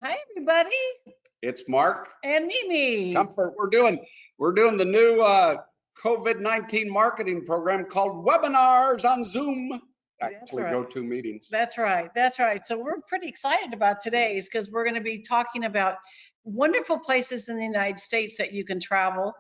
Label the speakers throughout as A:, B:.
A: Hi, everybody.
B: It's Mark
A: and Mimi.
B: Comfort. We're doing the new COVID-19 marketing program called webinars on Zoom. Actually,
A: right.
B: go-to meetings.
A: That's right. That's right. So we're pretty excited about today's because we're going to be talking about wonderful places in the United States that you can travel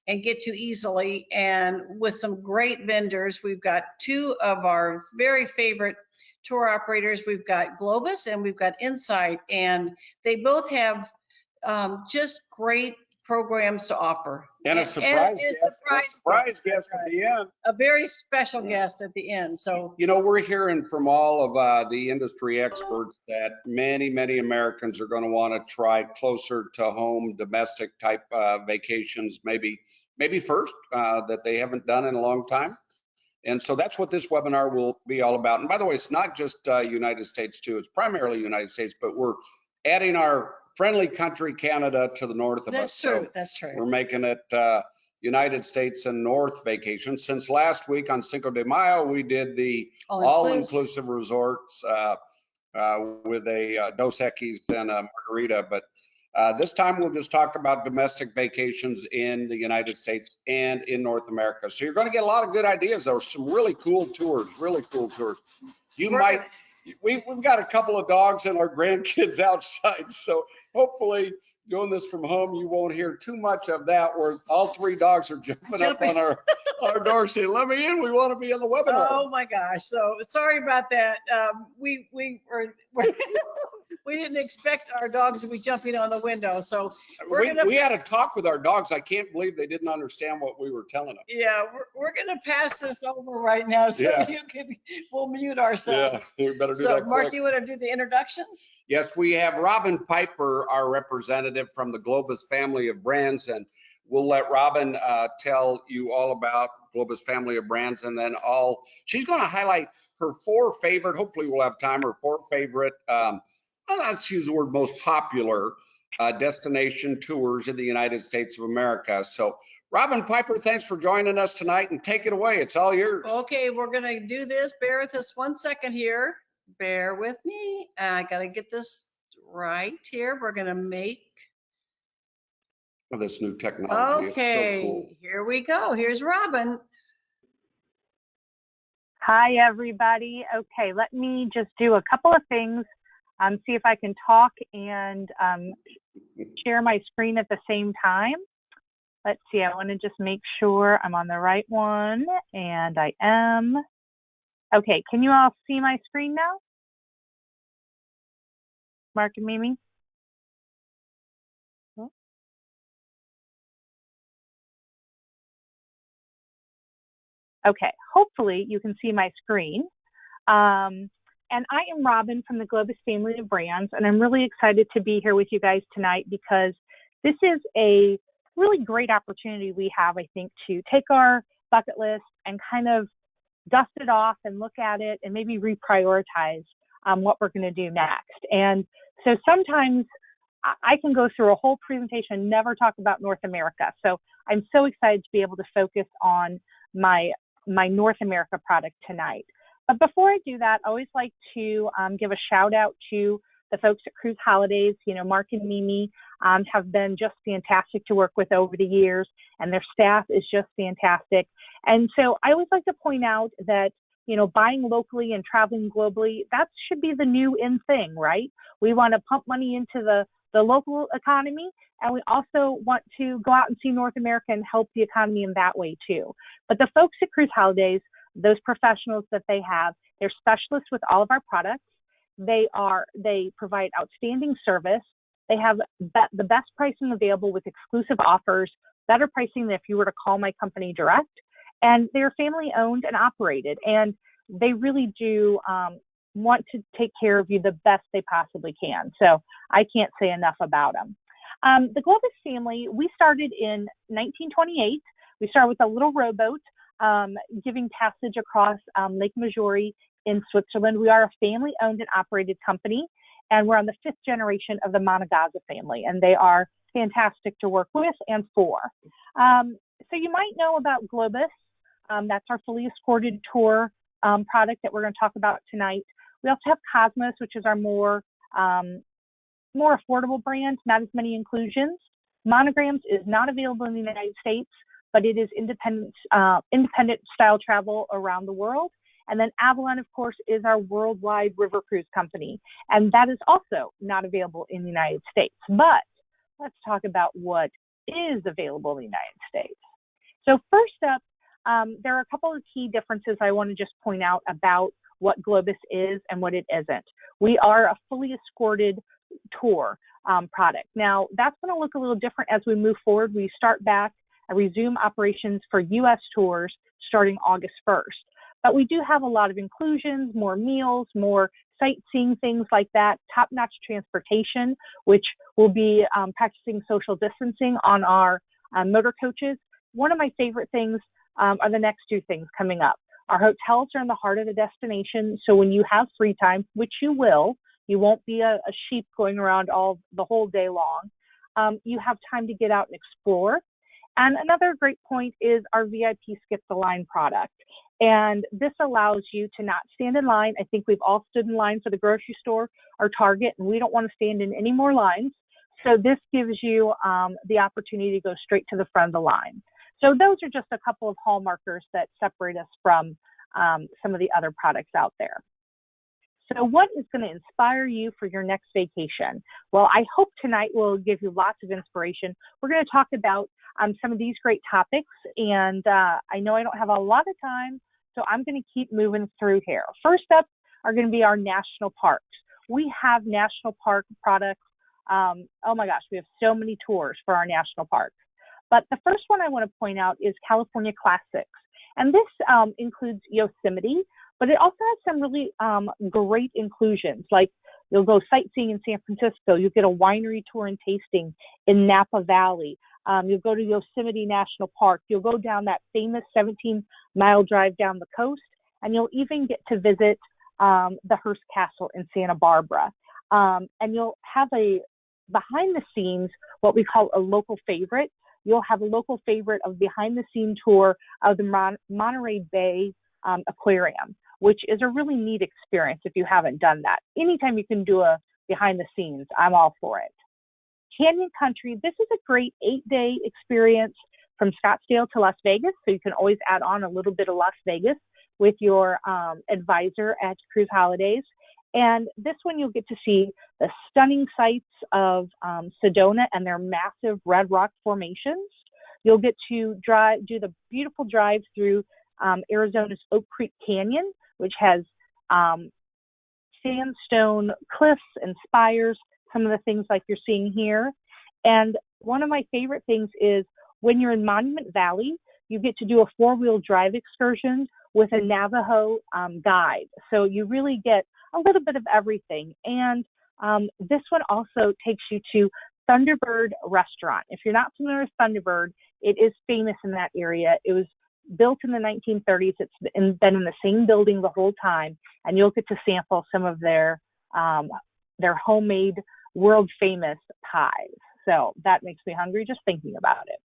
A: and get to easily, and with some great vendors. We've got two of our very favorite tour operators. We've got Globus and we've got Insight, and they both have just great programs to offer.
B: And a surprise guest at the end.
A: A very special guest at the end. So,
B: you know, we're hearing from all of the industry experts that many Americans are going to want to try closer to home domestic type vacations, maybe first that they haven't done in a long time. And so that's what this webinar will be all about. And by the way, it's not just United States too. It's primarily United States, but we're adding our friendly country, Canada, to the north of us.
A: That's true. That's true.
B: We're making it United States and North vacations. Since last week on Cinco de Mayo, we did the all-inclusive resorts with a Dos Equis and a margarita. But this time we'll just talk about domestic vacations in the United States and in North America. So you're going to get a lot of good ideas. There's some really cool tours, We've got a couple of dogs and our grandkids outside, so hopefully doing this from home, you won't hear too much of that where all three dogs are jumping up on our door saying, let me in, we want to be in the webinar.
A: Oh my gosh, so sorry about that. We didn't expect our dogs to be jumping on the window, so
B: we had a talk with our dogs. I can't believe they didn't understand what we were telling them.
A: Yeah, we're gonna pass this over right now, so we'll mute ourselves.
B: Yeah, we better do that quick.
A: Mark, you want to do the introductions?
B: Yes, we have Robin Piper, our representative from the Globus family of brands, and we'll let Robin tell you all about Globus family of brands, and then she's going to highlight her four favorite, hopefully we'll have time, her four favorite, let's use the word most popular destination tours in the United States of America. So Robin Piper, thanks for joining us tonight, and take it away. It's all yours.
A: Okay, we're going to do this. Bear with us 1 second here. Bear with me. I got to get this right here. We're going to make
B: this new technology.
A: Okay,
B: it's so cool.
A: Here we go. Here's Robin.
C: Hi, everybody. Okay, let me just do a couple of things. See if I can talk and share my screen at the same time. Let's see, I want to just make sure I'm on the right one, and I am. Okay, can you all see my screen now? Mark and Mimi? Okay, hopefully you can see my screen. And I am Robin from the Globus family of brands, and I'm really excited to be here with you guys tonight because this is a really great opportunity we have, I think, to take our bucket list and kind of dust it off and look at it and maybe reprioritize what we're going to do next. And so sometimes I can go through a whole presentation and never talk about North America. So I'm so excited to be able to focus on my North America product tonight. But before I do that, I always like to give a shout out to the folks at Cruise Holidays. You know, Mark and Mimi have been just fantastic to work with over the years, and their staff is just fantastic. And so I always like to point out that, you know, buying locally and traveling globally, that should be the new in thing, right? We want to pump money into the local economy, and we also want to go out and see North America and help the economy in that way too. But the folks at Cruise Holidays, those professionals that they have, they're specialists with all of our products. They provide outstanding service. They have the best pricing available with exclusive offers, better pricing than if you were to call my company direct. And they're family owned and operated, and they really do want to take care of you the best they possibly can. So I can't say enough about them. The Globus family, we started in 1928. We started with a little rowboat giving passage across Lake Maggiore in Switzerland. We are a family-owned and operated company, and we're on the 5th generation of the Monegaza family, and they are fantastic to work with and for. So you might know about Globus. That's our fully escorted tour product that we're going to talk about tonight. We also have Cosmos, which is our more more affordable brand, not as many inclusions. Monograms is not available in the United States, but it is independent style travel around the world. And then Avalon, of course, is our worldwide river cruise company. And that is also not available in the United States. But let's talk about what is available in the United States. So first up, there are a couple of key differences I want to just point out about what Globus is and what it isn't. We are a fully escorted tour product. Now, that's going to look a little different as we move forward. We start back and resume operations for U.S. tours starting August 1st. But we do have a lot of inclusions, more meals, more sightseeing, things like that, top-notch transportation, which will be practicing social distancing on our motor coaches. One of my favorite things are the next two things coming up. Our hotels are in the heart of the destination, so when you have free time, which you will, you won't be a sheep going around the whole day long. You have time to get out and explore. And another great point is our VIP Skip the Line product. And this allows you to not stand in line. I think we've all stood in line for the grocery store or Target, and we don't want to stand in any more lines. So this gives you the opportunity to go straight to the front of the line. So those are just a couple of hallmarkers that separate us from some of the other products out there. So what is going to inspire you for your next vacation? Well, I hope tonight will give you lots of inspiration. We're going to talk about some of these great topics, and I know I don't have a lot of time, so I'm going to keep moving through here. First up are going to be our national parks. We have national park products. Oh my gosh, we have so many tours for our national parks. But the first one I want to point out is California Classics. And this includes Yosemite, but it also has some really great inclusions, like you'll go sightseeing in San Francisco, you'll get a winery tour and tasting in Napa Valley, you'll go to Yosemite National Park, you'll go down that famous 17-mile drive down the coast, and you'll even get to visit the Hearst Castle in Santa Barbara. And you'll have a behind the scenes, what we call a local favorite. You'll have a local favorite of behind-the-scene tour of the Monterey Bay Aquarium, which is a really neat experience if you haven't done that. Anytime you can do a behind-the-scenes, I'm all for it. Canyon Country, this is a great 8-day experience from Scottsdale to Las Vegas, so you can always add on a little bit of Las Vegas with your advisor at Cruise Holidays. And this one you'll get to see the stunning sights of Sedona and their massive red rock formations. You'll get to do the beautiful drive through Arizona's Oak Creek Canyon, which has sandstone cliffs and spires, some of the things like you're seeing here. And one of my favorite things is when you're in Monument Valley, you get to do a 4-wheel drive excursion with a Navajo guide. So you really get a little bit of everything. And this one also takes you to Thunderbird Restaurant. If you're not familiar with Thunderbird, it is famous in that area. It was built in the 1930s. It's been in the same building the whole time, and you'll get to sample some of their homemade, world famous pies. So that makes me hungry just thinking about it.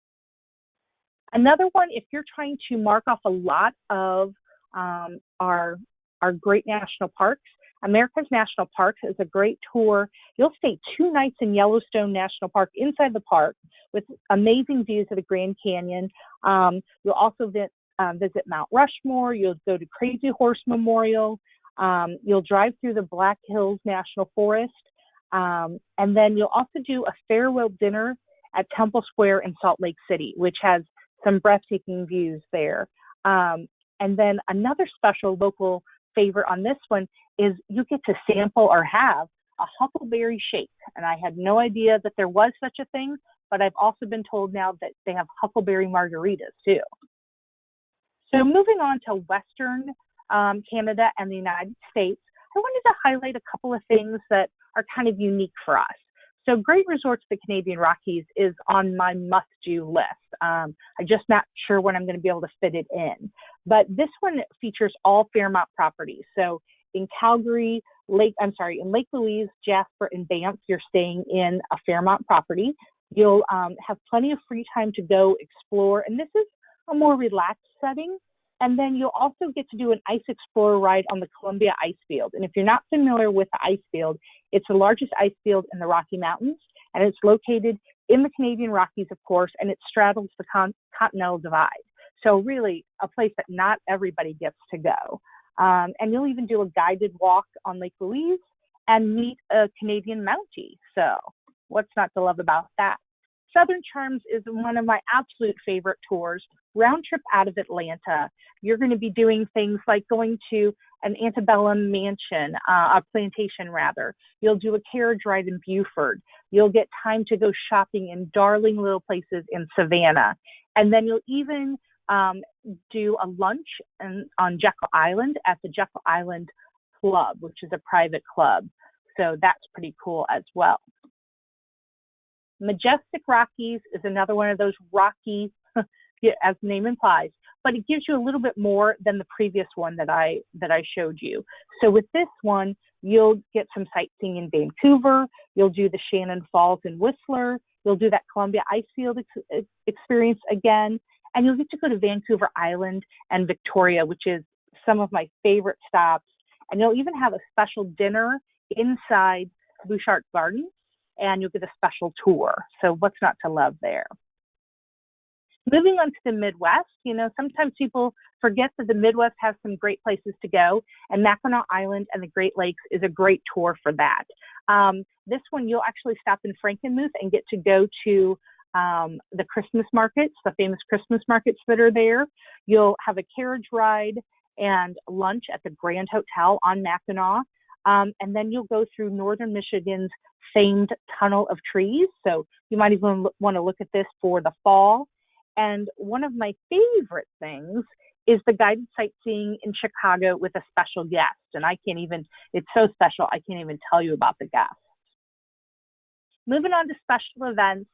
C: Another one, if you're trying to mark off a lot of our great national parks, America's National Parks is a great tour. You'll stay 2 nights in Yellowstone National Park inside the park with amazing views of the Grand Canyon. You'll also visit Mount Rushmore. You'll go to Crazy Horse Memorial. You'll drive through the Black Hills National Forest. And then you'll also do a farewell dinner at Temple Square in Salt Lake City, which has some breathtaking views there. And then another special local favorite on this one is you get to sample or have a huckleberry shake. And I had no idea that there was such a thing, but I've also been told now that they have huckleberry margaritas too. So moving on to Western Canada and the United States, I wanted to highlight a couple of things that are kind of unique for us. So Great Resorts, the Canadian Rockies, is on my must-do list. I'm just not sure when I'm going to be able to fit it in. But this one features all Fairmont properties. So in Calgary, in Lake Louise, Jasper, and Banff, you're staying in a Fairmont property. You'll have plenty of free time to go explore. And this is a more relaxed setting. And then you'll also get to do an ice explorer ride on the Columbia Ice Field. And if you're not familiar with the ice field, it's the largest ice field in the Rocky Mountains, and it's located in the Canadian Rockies, of course, and it straddles the Continental Divide. So really a place that not everybody gets to go. And you'll even do a guided walk on Lake Louise and meet a Canadian Mountie. So what's not to love about that? Southern Charms is one of my absolute favorite tours, round trip out of Atlanta. You're going to be doing things like going to an antebellum mansion, a plantation rather. You'll do a carriage ride in Beaufort. You'll get time to go shopping in darling little places in Savannah. And then you'll even do a lunch on Jekyll Island at the Jekyll Island Club, which is a private club. So that's pretty cool as well. Majestic Rockies is another one of those rocky, as the name implies, but it gives you a little bit more than the previous one that I showed you. So with this one, you'll get some sightseeing in Vancouver. You'll do the Shannon Falls in Whistler. You'll do that Columbia Icefield experience again, and you'll get to go to Vancouver Island and Victoria, which is some of my favorite stops. And you'll even have a special dinner inside Bouchard Gardens, and you'll get a special tour. So what's not to love there? Moving on to the Midwest, sometimes people forget that the Midwest has some great places to go, and Mackinac Island and the Great Lakes is a great tour for that. This one, you'll actually stop in Frankenmuth and get to go to the Christmas markets, the famous Christmas markets that are there. You'll have a carriage ride and lunch at the Grand Hotel on Mackinac. And then you'll go through northern Michigan's famed Tunnel of Trees. So you might even want to look at this for the fall. And one of my favorite things is the guided sightseeing in Chicago with a special guest. And it's so special, I can't even tell you about the guest. Moving on to special events,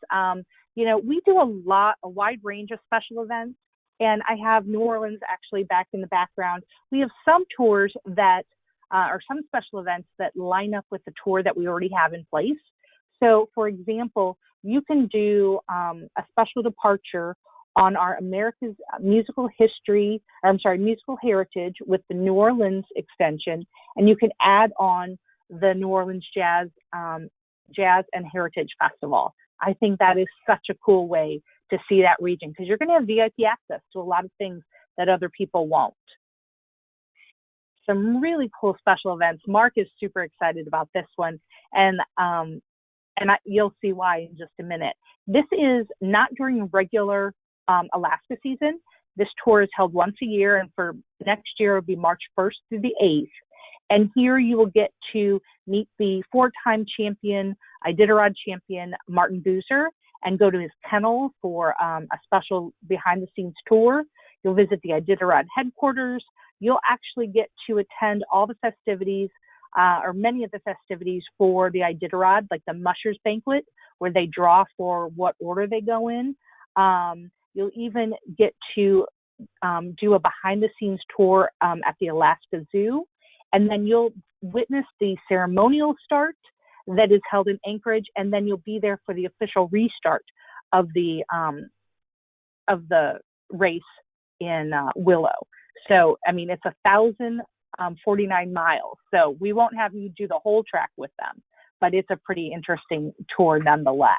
C: we do a wide range of special events. And I have New Orleans actually back in the background. We have some tours that or some special events that line up with the tour that we already have in place. So, for example, you can do a special departure on our America's musical heritage with the New Orleans extension, and you can add on the New Orleans Jazz and Heritage Festival. I think that is such a cool way to see that region, because you're going to have VIP access to a lot of things that other people won't. Some really cool special events. Mark is super excited about this one, and you'll see why in just a minute. This is not during regular Alaska season. This tour is held once a year, and for next year it'll be March 1st through the 8th. And here you will get to meet the 4-time champion, Iditarod champion, Martin Boozer, and go to his kennel for a special behind-the-scenes tour. You'll visit the Iditarod headquarters. You'll actually get to attend all the festivities, or many of the festivities for the Iditarod, like the Mushers Banquet, where they draw for what order they go in. You'll even get to do a behind-the-scenes tour at the Alaska Zoo, and then you'll witness the ceremonial start that is held in Anchorage, and then you'll be there for the official restart of the race in Willow. So, it's 1,049 miles. So we won't have you do the whole track with them, but it's a pretty interesting tour nonetheless.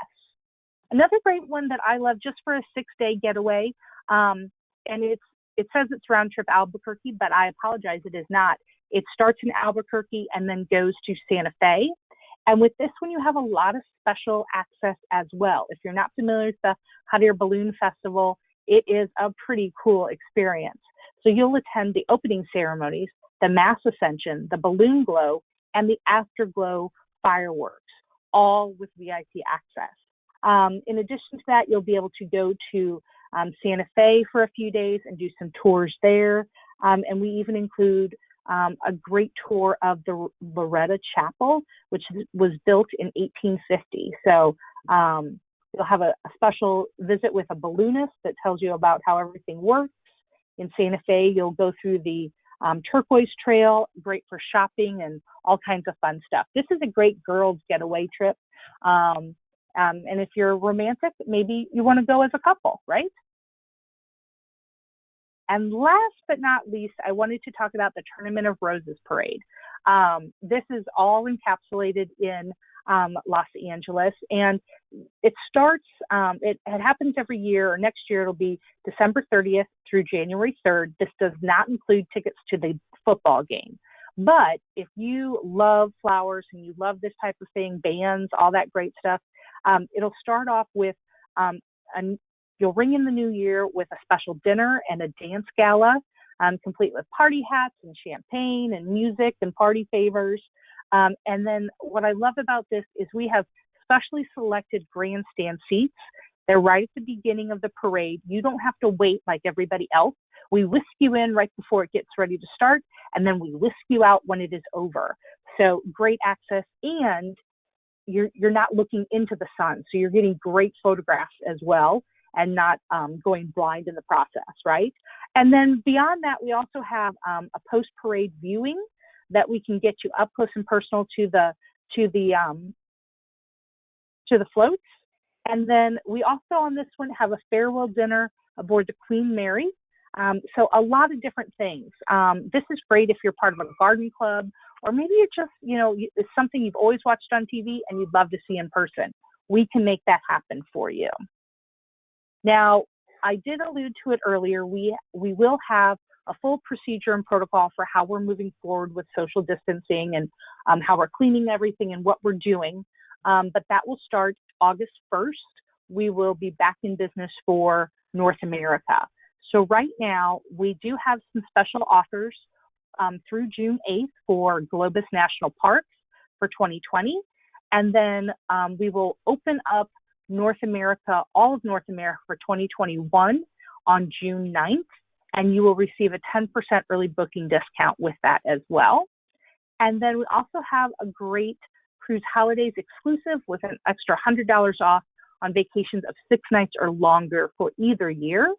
C: Another great one that I love just for a 6-day getaway, and it says it's round trip Albuquerque, but I apologize, it is not. It starts in Albuquerque and then goes to Santa Fe. And with this one, you have a lot of special access as well. If you're not familiar with the Hot Air Balloon Festival, it is a pretty cool experience. So you'll attend the opening ceremonies, the mass ascension, the balloon glow, and the afterglow fireworks, all with VIP access. In addition to that, you'll be able to go to Santa Fe for a few days and do some tours there. And we even include a great tour of the Loretto Chapel, which was built in 1850. So you'll have a special visit with a balloonist that tells you about how everything works. In Santa Fe, you'll go through the Turquoise Trail, great for shopping and all kinds of fun stuff. This is a great girls' getaway trip. And if you're romantic, maybe you want to go as a couple, right? And last but not least, I wanted to talk about the Tournament of Roses Parade. This is all encapsulated in Los Angeles, and it starts, it happens every year, or next year it'll be December 30th through January 3rd. This does not include tickets to the football game. But if you love flowers and you love this type of thing, bands, all that great stuff, it'll start off with, you'll ring in the new year with a special dinner and a dance gala, complete with party hats and champagne and music and party favors. And then what I love about this is we have specially selected grandstand seats. They're right at the beginning of the parade. You don't have to wait like everybody else. We whisk you in right before it gets ready to start, and then we whisk you out when it is over. So great access, and you're not looking into the sun. So you're getting great photographs as well, and not going blind in the process, right? And then beyond that, we also have a post-parade viewing that we can get you up close and personal to the floats. And then we also on this one have a farewell dinner aboard the Queen Mary. So a lot of different things. This is great if you're part of a garden club, or maybe you're just, it's something you've always watched on TV and you'd love to see in person. We can make that happen for you. Now, I did allude to it earlier. We will have a full procedure and protocol for how we're moving forward with social distancing and how we're cleaning everything and what we're doing. But that will start August 1st. We will be back in business for North America. So right now, we do have some special offers through June 8th for Globus National Parks for 2020. And then we will open up North America, all of North America for 2021 on June 9th. And you will receive a 10% early booking discount with that as well. And then we also have a great Cruise Holidays exclusive with an extra $100 off on vacations of 6 nights or longer for either year.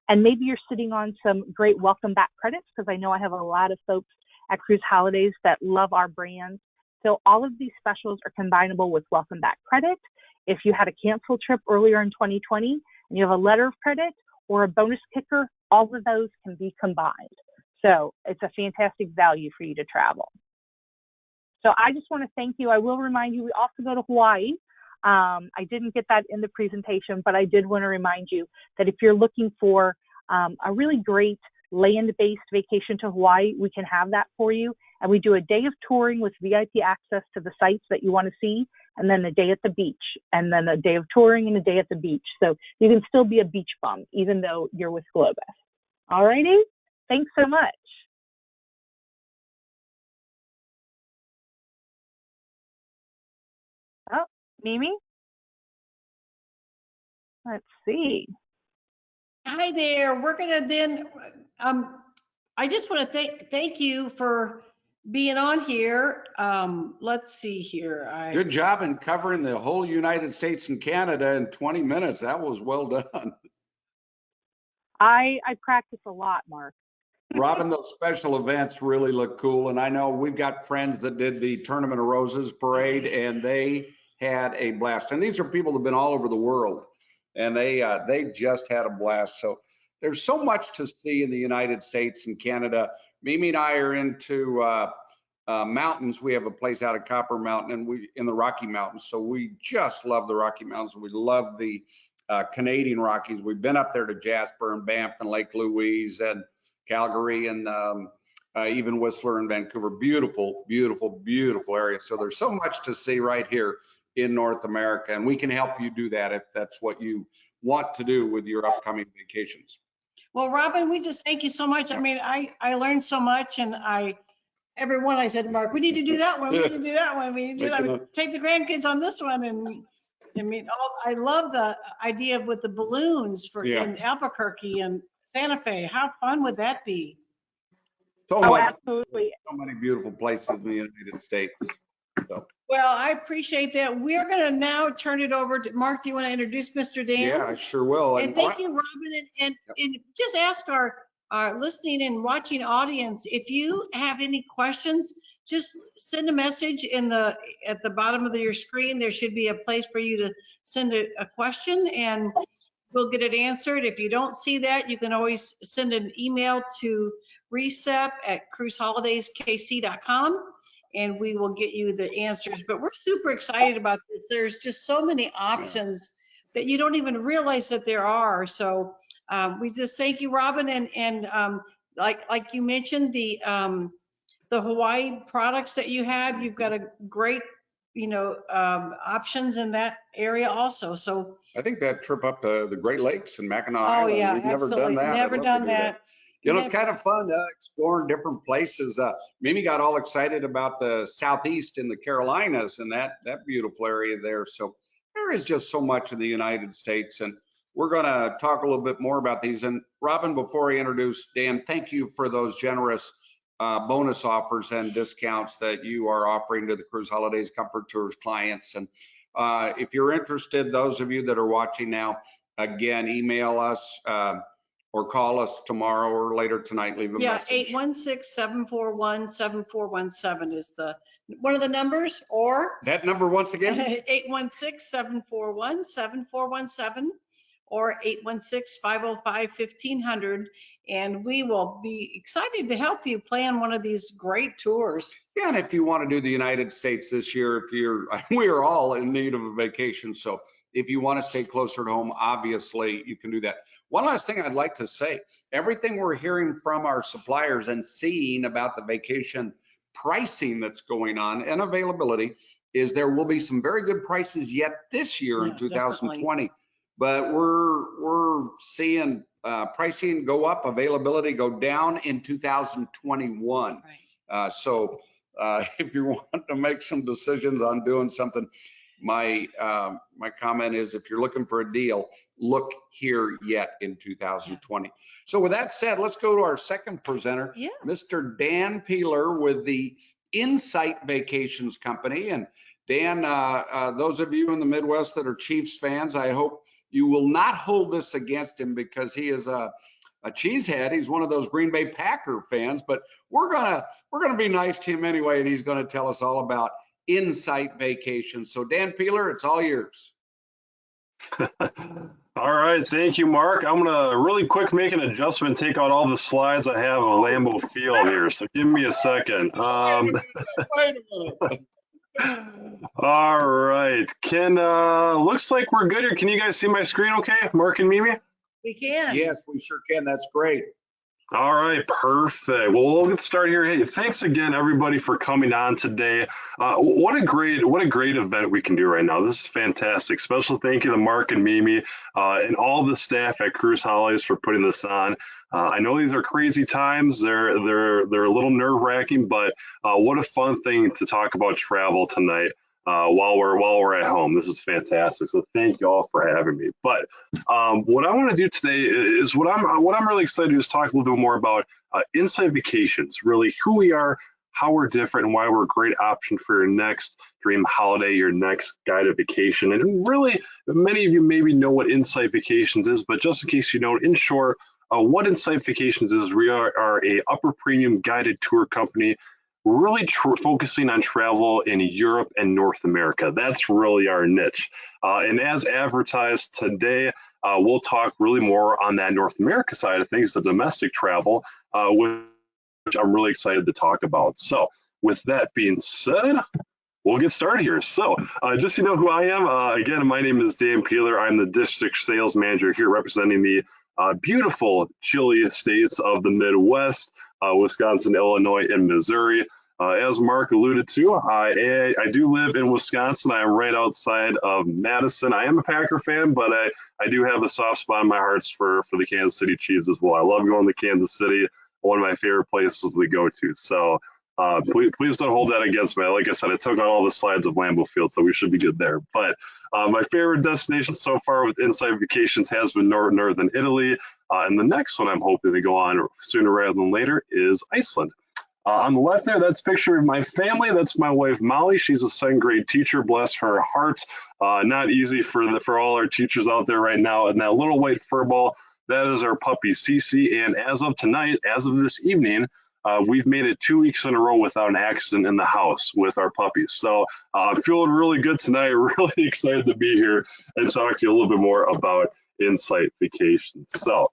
C: And maybe you're sitting on some great welcome back credits, because I know I have a lot of folks at Cruise Holidays that love our brand. So all of these specials are combinable with welcome back credit. If you had a canceled trip earlier in 2020 and you have a letter of credit or a bonus kicker, all of those can be combined. So it's a fantastic value for you to travel. So I just want to thank you. I will remind you, we also go to Hawaii. I didn't get that in the presentation, but I did want to remind you that if you're looking for a really great land-based vacation to Hawaii, we can have that for you. And we do a day of touring with VIP access to the sites that you want to see, and then a day at the beach, and then a day of touring and a day at the beach. So you can still be a beach bum, even though you're with Globus. All righty? Thanks so much. Oh, Mimi? Let's see.
A: Hi there. We're going to then, I just want to thank you for being on here. Let's see here.
B: Good job in covering the whole United States and Canada in 20 minutes. That was well done.
C: I practice a lot, Mark.
B: Robin, those special events really look cool. And I know we've got friends that did the Tournament of Roses parade, and they had a blast. And these are people that have been all over the world, and they just had a blast. So there's so much to see in the United States and Canada. Mimi and I are into mountains. We have a place out at Copper Mountain, and we in the Rocky Mountains. So we just love the Rocky Mountains. We love the Canadian Rockies. We've been up there to Jasper and Banff and Lake Louise and Calgary and even Whistler and Vancouver. Beautiful, beautiful, beautiful area. So there's so much to see right here in North America, and we can help you do that if that's what you want to do with your upcoming vacations.
A: Well, Robin, we just thank you so much. I mean, I learned so much, and everyone I said, Mark, we need to do that one. We need to do that one. We need to do that one. Take the grandkids on this one. And I mean, I love the idea with the balloons for in Albuquerque and Santa Fe. How fun would that be?
B: So much,
C: absolutely.
B: So many beautiful places in the United States. So.
A: Well, I appreciate that. We're going to now turn it over to Mark. Do you want to introduce Mr. Dan?
B: Yeah, I sure will.
A: And thank you, Robin. And just ask our listening and watching audience, if you have any questions, just send a message at the bottom of your screen. There should be a place for you to send a question, and we'll get it answered. If you don't see that, you can always send an email to recep@cruiseholidayskc.com and we will get you the answers. But we're super excited about this. There's just so many options that you don't even realize that there are. So we just thank you, Robin. And like you mentioned, the Hawaii products that you have, you've got a great, options in that area also. So
B: I think that trip up to the Great Lakes and Mackinac
A: oh
B: Island,
A: yeah,
B: we've never
A: absolutely.
B: done that.
A: Never
B: I'd love to
A: done
B: do
A: that.
B: It's kind of fun exploring different places. Mimi got all excited about the Southeast in the Carolinas and that beautiful area there. So there is just so much in the United States, and we're going to talk a little bit more about these. And Robin, before I introduce Dan, thank you for those generous bonus offers and discounts that you are offering to the Cruise Holidays Comfort Tours clients. And if you're interested, those of you that are watching now, again, email us or call us tomorrow or later tonight, leave a message.
A: 816-741-7417 is one of the numbers, or
B: that number once again,
A: 816-741-7417 or 816-505-1500, and we will be excited to help you plan one of these great tours.
B: Yeah, and if you want to do the United States this year, we are all in need of a vacation, so if you want to stay closer to home, obviously you can do that. One last thing I'd like to say, everything we're hearing from our suppliers and seeing about the vacation pricing that's going on and availability is there will be some very good prices yet this year in 2020. Definitely. But we're seeing pricing go up, availability go down in 2021. Right. So if you want to make some decisions on doing something, my comment is, if you're looking for a deal, look here yet in 2020. So with that said, let's go to our second presenter, Mr. Dan Peeler with the Insight Vacations Company. And Dan, those of you in the Midwest that are Chiefs fans, I hope you will not hold this against him, because he is a cheesehead. He's one of those Green Bay Packer fans, but we're gonna be nice to him anyway, and he's gonna tell us all about Insight Vacations. So Dan Peeler, it's all yours.
D: All right, thank you, Mark. I'm gonna really quick make an adjustment, take out all the slides I have of Lambeau Field here, so give me a second.
B: Wait a minute.
D: All right, looks like we're good here. Can you guys see my screen okay, Mark and Mimi?
A: We can.
B: Yes, we sure can. That's great.
D: All right, perfect. Well, we'll get started here. Hey, thanks again, everybody, for coming on today. What a great event we can do right now. This is fantastic. Special thank you to Mark and Mimi and all the staff at Cruise Holidays for putting this on. I know these are crazy times. They're a little nerve-wracking, but what a fun thing to talk about travel tonight. While we're at home. This is fantastic. So thank you all for having me. But what I want to do today is what I'm really excited to do is talk a little bit more about Insight Vacations, really who we are, how we're different, and why we're a great option for your next dream holiday, your next guided vacation. And really, many of you maybe know what Insight Vacations is, but just in case you don't, in short, what Insight Vacations is, we are a upper premium guided tour company, really focusing on travel in Europe and North America. That's really our niche. And as advertised today, we'll talk really more on that North America side of things, the domestic travel, which I'm really excited to talk about. So with that being said, we'll get started here. So just so you know who I am, again, my name is Dan Peeler. I'm the district sales manager here representing the beautiful chilly states of the Midwest, Wisconsin, Illinois, and Missouri. As Mark alluded to, I do live in Wisconsin. I am right outside of Madison. I am a Packer fan, but I do have a soft spot in my heart for the Kansas City Chiefs as well. I love going to Kansas City, one of my favorite places to go to. So please don't hold that against me. Like I said, I took out all the slides of Lambeau Field, so we should be good there. But my favorite destination so far with Insight Vacations has been Northern Italy. And the next one I'm hoping to go on sooner rather than later is Iceland. On the left there, that's a picture of my family. That's my wife, Molly. She's a 2nd grade teacher, bless her heart. Not easy for all our teachers out there right now. And that little white furball, that is our puppy, Cece. And as of tonight, as of this evening, we've made it 2 weeks in a row without an accident in the house with our puppies. So I'm feeling really good tonight, really excited to be here and talk to you a little bit more about Insight Vacations. So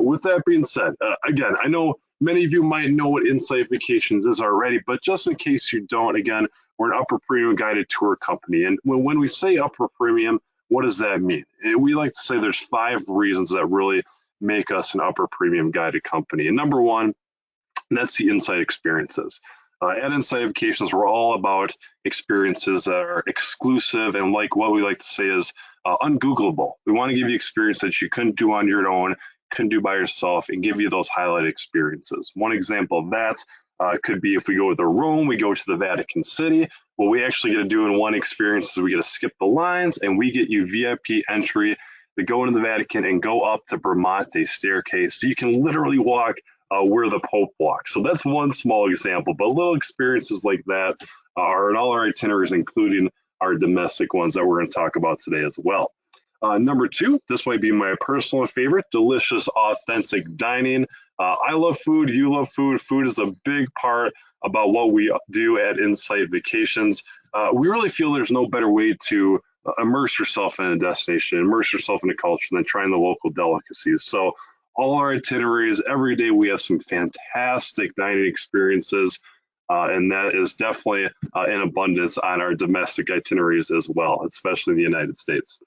D: with that being said, again, I know many of you might know what Insight Vacations is already, but just in case you don't, again, we're an upper premium guided tour company. And when we say upper premium, what does that mean? We like to say there's 5 reasons that really make us an upper premium guided company. And number one, that's the Insight experiences. At Insight Vacations, we're all about experiences that are exclusive and like what we like to say is ungoogleable. We want to give you experience that you couldn't do on your own, couldn't do by yourself, and give you those highlight experiences. One example of that could be if we go to Rome, we go to the Vatican City. What we actually get to do in one experience is we get to skip the lines and we get you VIP entry to go into the Vatican and go up the Bramante staircase. So you can literally walk where the Pope walks. So that's one small example, but little experiences like that are in all our itineraries, including our domestic ones that we're going to talk about today as well. Number 2, this might be my personal favorite, delicious, authentic dining. I love food, you love food. Food is a big part about what we do at Insight Vacations. We really feel there's no better way to immerse yourself in a destination, immerse yourself in a culture than trying the local delicacies. So all our itineraries, every day we have some fantastic dining experiences, and that is definitely in abundance on our domestic itineraries as well, especially in the United States.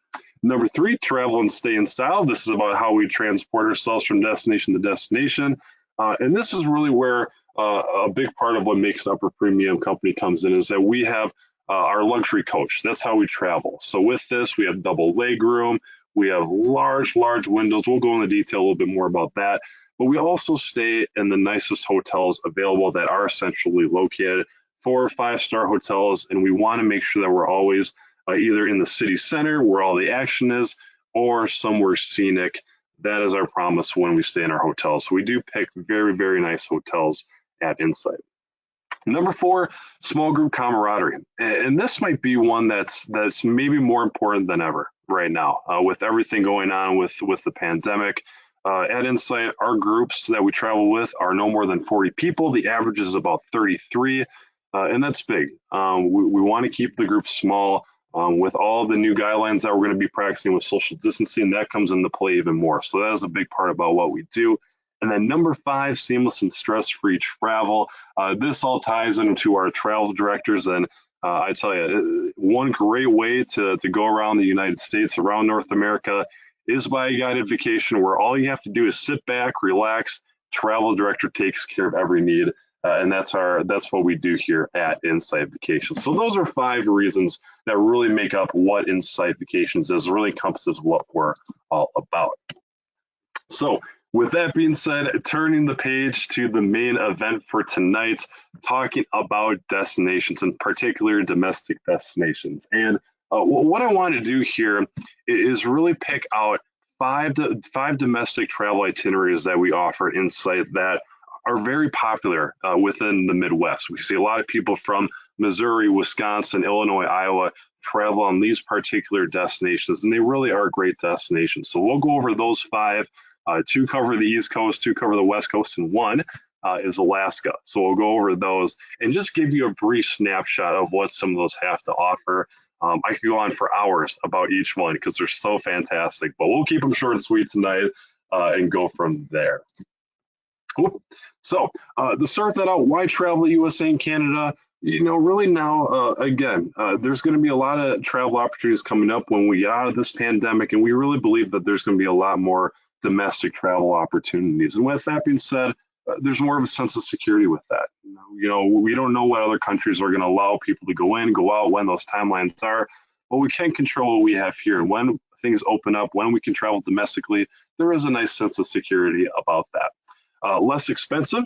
D: Number 3, travel and stay in style. This is about how we transport ourselves from destination to destination. And this is really where a big part of what makes an upper premium company comes in is that we have our luxury coach. That's how we travel. So with this, we have double leg room. We have large windows. We'll go into detail a little bit more about that. But we also stay in the nicest hotels available that are centrally located, 4 or 5-star hotels. And we want to make sure that we're always either in the city center where all the action is or somewhere scenic. That is our promise when we stay in our hotels. So we do pick very, very nice hotels at Insight. Number 4, small group camaraderie. And this might be one that's maybe more important than ever right now with everything going on with the pandemic. At Insight, our groups that we travel with are no more than 40 people. The average is about 33, and that's big. We want to keep the group small. With all the new guidelines that we're going to be practicing with social distancing, that comes into play even more. So that is a big part about what we do. And then number 5, seamless and stress-free travel. This all ties into our travel directors. And I tell you, one great way to go around the United States, around North America, is by a guided vacation where all you have to do is sit back, relax. Travel director takes care of every need. And that's what we do here at Insight Vacations. So those are 5 reasons that really make up what Insight Vacations is, really encompasses what we're all about. So with that being said, turning the page to the main event for tonight, talking about destinations, in particular domestic destinations. And what I want to do here is really pick out five domestic travel itineraries that we offer at Insight that are very popular within the Midwest. We see a lot of people from Missouri, Wisconsin, Illinois, Iowa travel on these particular destinations, and they really are great destinations. So we'll go over those 5. 2 cover the East Coast, 2 cover the West Coast, and 1 is Alaska. So we'll go over those and just give you a brief snapshot of what some of those have to offer. I could go on for hours about each one because they're so fantastic, but we'll keep them short and sweet tonight and go from there. Cool. So to start that out, why travel the USA and Canada? You know, really now, again, there's going to be a lot of travel opportunities coming up when we get out of this pandemic, and we really believe that there's going to be a lot more domestic travel opportunities. And with that being said, there's more of a sense of security with that. You know, we don't know what other countries are going to allow people to go in, go out, when those timelines are, but we can control what we have here. And when things open up, when we can travel domestically, there is a nice sense of security about that. Less expensive.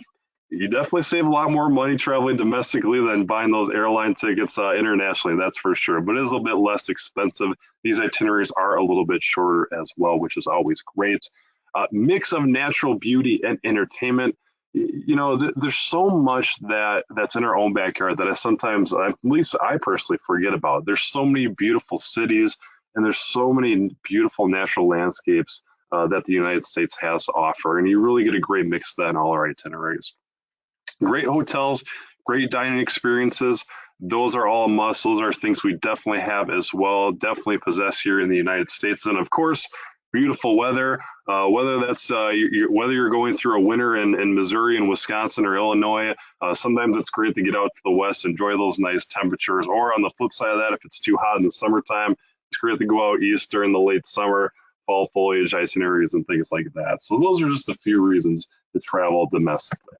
D: You definitely save a lot more money traveling domestically than buying those airline tickets internationally, that's for sure. But it is a little bit less expensive. These itineraries are a little bit shorter as well, which is always great. Mix of natural beauty and entertainment. You know, there's so much that's in our own backyard that I sometimes, at least I personally, forget about. There's so many beautiful cities, and there's so many beautiful natural landscapes that the United States has to offer, and you really get a great mix of that in all our itineraries. Great hotels, great dining experiences. Those are all a must. Those are things we definitely have as well, definitely possess here in the United States. And of course, beautiful weather, whether that's whether you're going through a winter in Missouri and Wisconsin or Illinois, sometimes it's great to get out to the west, enjoy those nice temperatures. Or on the flip side of that, if it's too hot in the summertime, it's great to go out east during the late summer, fall foliage itineraries and things like that. So those are just a few reasons to travel domestically.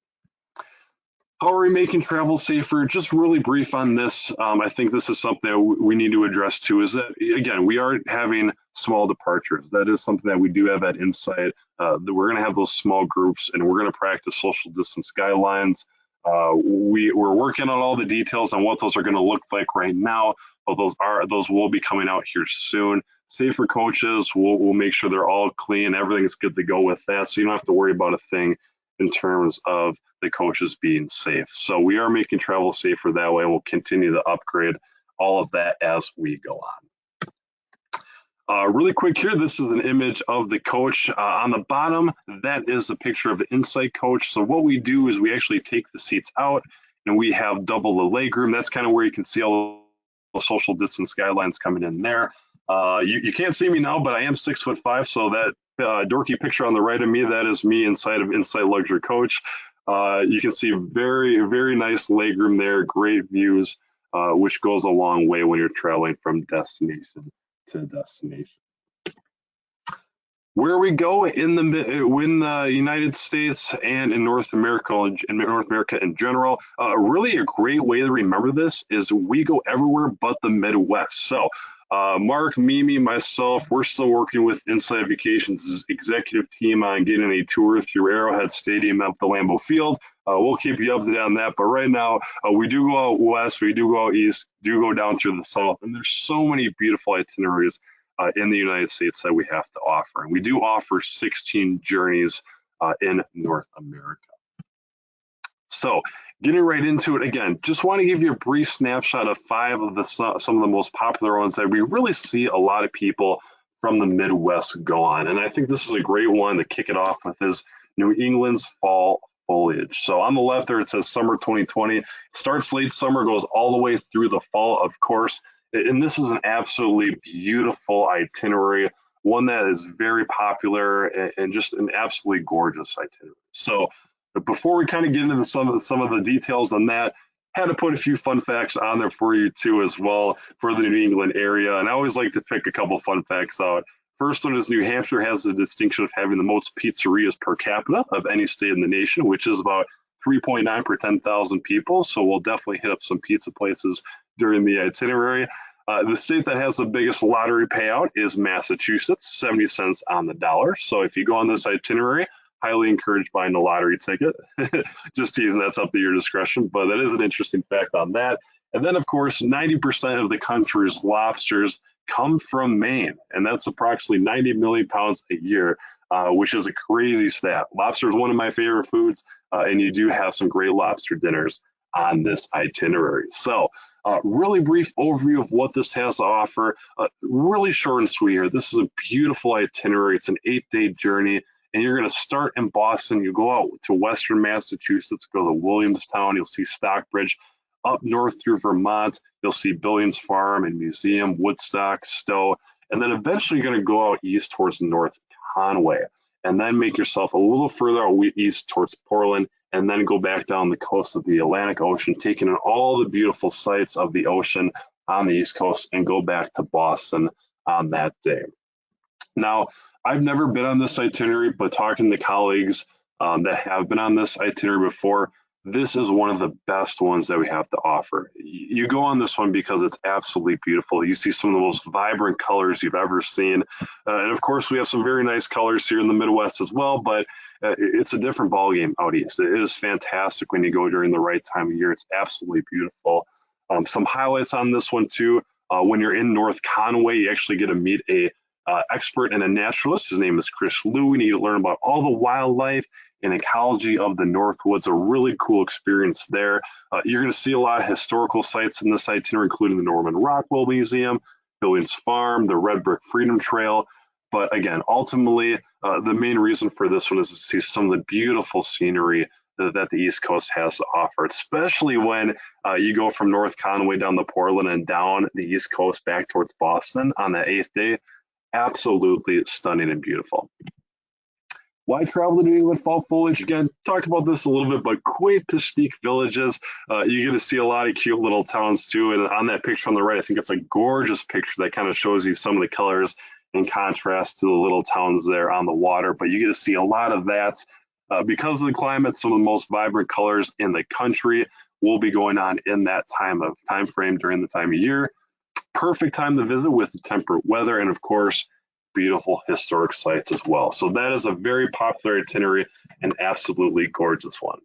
D: How are we making travel safer? Just really brief on this. I think this is something that we need to address too, is that, again, we are having small departures. That is something that we do have at Insight, that we're gonna have those small groups and we're gonna practice social distance guidelines. We're working on all the details on what those are gonna look like right now, but those will be coming out here soon. Safer coaches, we'll make sure they're all clean, everything's good to go with that, so you don't have to worry about a thing in terms of the coaches being safe. So we are making travel safer that way. We'll continue to upgrade all of that as we go on. Really quick here, this is an image of the coach. On the bottom, that is a picture of the Insight coach. So what we do is we actually take the seats out and we have double the legroom. That's kind of where you can see all the social distance guidelines coming in there. You can't see me now, but I am 6'5", so that dorky picture on the right of me, that is me inside of Insight Luxury Coach. You can see very, very nice legroom there, great views, which goes a long way when you're traveling from destination to destination. Where we go in the United States and in North America in general, really a great way to remember this is we go everywhere but the Midwest. So Mark, Mimi, myself, we're still working with Insight Vacations' executive team on getting a tour through Arrowhead Stadium up the Lambeau Field. We'll keep you up to date on that. But right now, we do go out west, we do go out east, do go down through the south, and there's so many beautiful itineraries in the United States that we have to offer. And we do offer 16 journeys in North America. So getting right into it again, just want to give you a brief snapshot of some of the most popular ones that we really see a lot of people from the Midwest go on. And I think this is a great one to kick it off with is New England's fall foliage. So on the left there, it says summer 2020. It starts late summer, goes all the way through the fall, of course. And this is an absolutely beautiful itinerary, one that is very popular and just an absolutely gorgeous itinerary. So before we kind of get into some of the details on that, had to put a few fun facts on there for you too as well for the New England area. And I always like to pick a couple fun facts out. First one is New Hampshire has the distinction of having the most pizzerias per capita of any state in the nation, which is about 3.9 per 10,000 people. So we'll definitely hit up some pizza places during the itinerary. The state that has the biggest lottery payout is Massachusetts, 70 cents on the dollar. So if you go on this itinerary, highly encouraged buying a lottery ticket. Just teasing, that's up to your discretion, but that is an interesting fact on that. And then, of course, 90% of the country's lobsters come from Maine, and that's approximately 90 million pounds a year, which is a crazy stat. Lobster is one of my favorite foods, and you do have some great lobster dinners on this itinerary. So really brief overview of what this has to offer. Really short and sweet here. This is a beautiful itinerary. It's an 8-day journey. And you're going to start in Boston. You go out to Western Massachusetts, go to Williamstown. You'll see Stockbridge. Up north through Vermont, you'll see Billings Farm and Museum, Woodstock, Stowe. And then eventually you're going to go out east towards North Conway. And then make yourself a little further out east towards Portland. And then go back down the coast of the Atlantic Ocean, taking in all the beautiful sights of the ocean on the East Coast and go back to Boston on that day. Now, I've never been on this itinerary, but talking to colleagues that have been on this itinerary before, this is one of the best ones that we have to offer. You go on this one because it's absolutely beautiful. You see some of the most vibrant colors you've ever seen. And of course, we have some very nice colors here in the Midwest as well, but it's a different ballgame out east. It is fantastic when you go during the right time of year. It's absolutely beautiful. Some highlights on this one too. When you're in North Conway, you actually get to meet a expert and a naturalist. His name is Chris Liu. You need to learn about all the wildlife and ecology of the Northwoods. A really cool experience there. You're going to see a lot of historical sites in this itinerary, including the Norman Rockwell Museum, Billings Farm, the Red Brick Freedom Trail. But again, ultimately, the main reason for this one is to see some of the beautiful scenery that the East Coast has to offer, especially when you go from North Conway down to Portland and down the East Coast back towards Boston on that 8th day. Absolutely stunning and beautiful. Why travel to New England fall foliage? Again, talked about this a little bit, but quaint, rustic villages. You get to see a lot of cute little towns too. And on that picture on the right, I think it's a gorgeous picture that kind of shows you some of the colors in contrast to the little towns there on the water. But you get to see a lot of that because of the climate. Some of the most vibrant colors in the country will be going on in that time frame during the time of year. Perfect time to visit with the temperate weather, and of course, beautiful historic sites as well. So that is a very popular itinerary, an absolutely gorgeous one.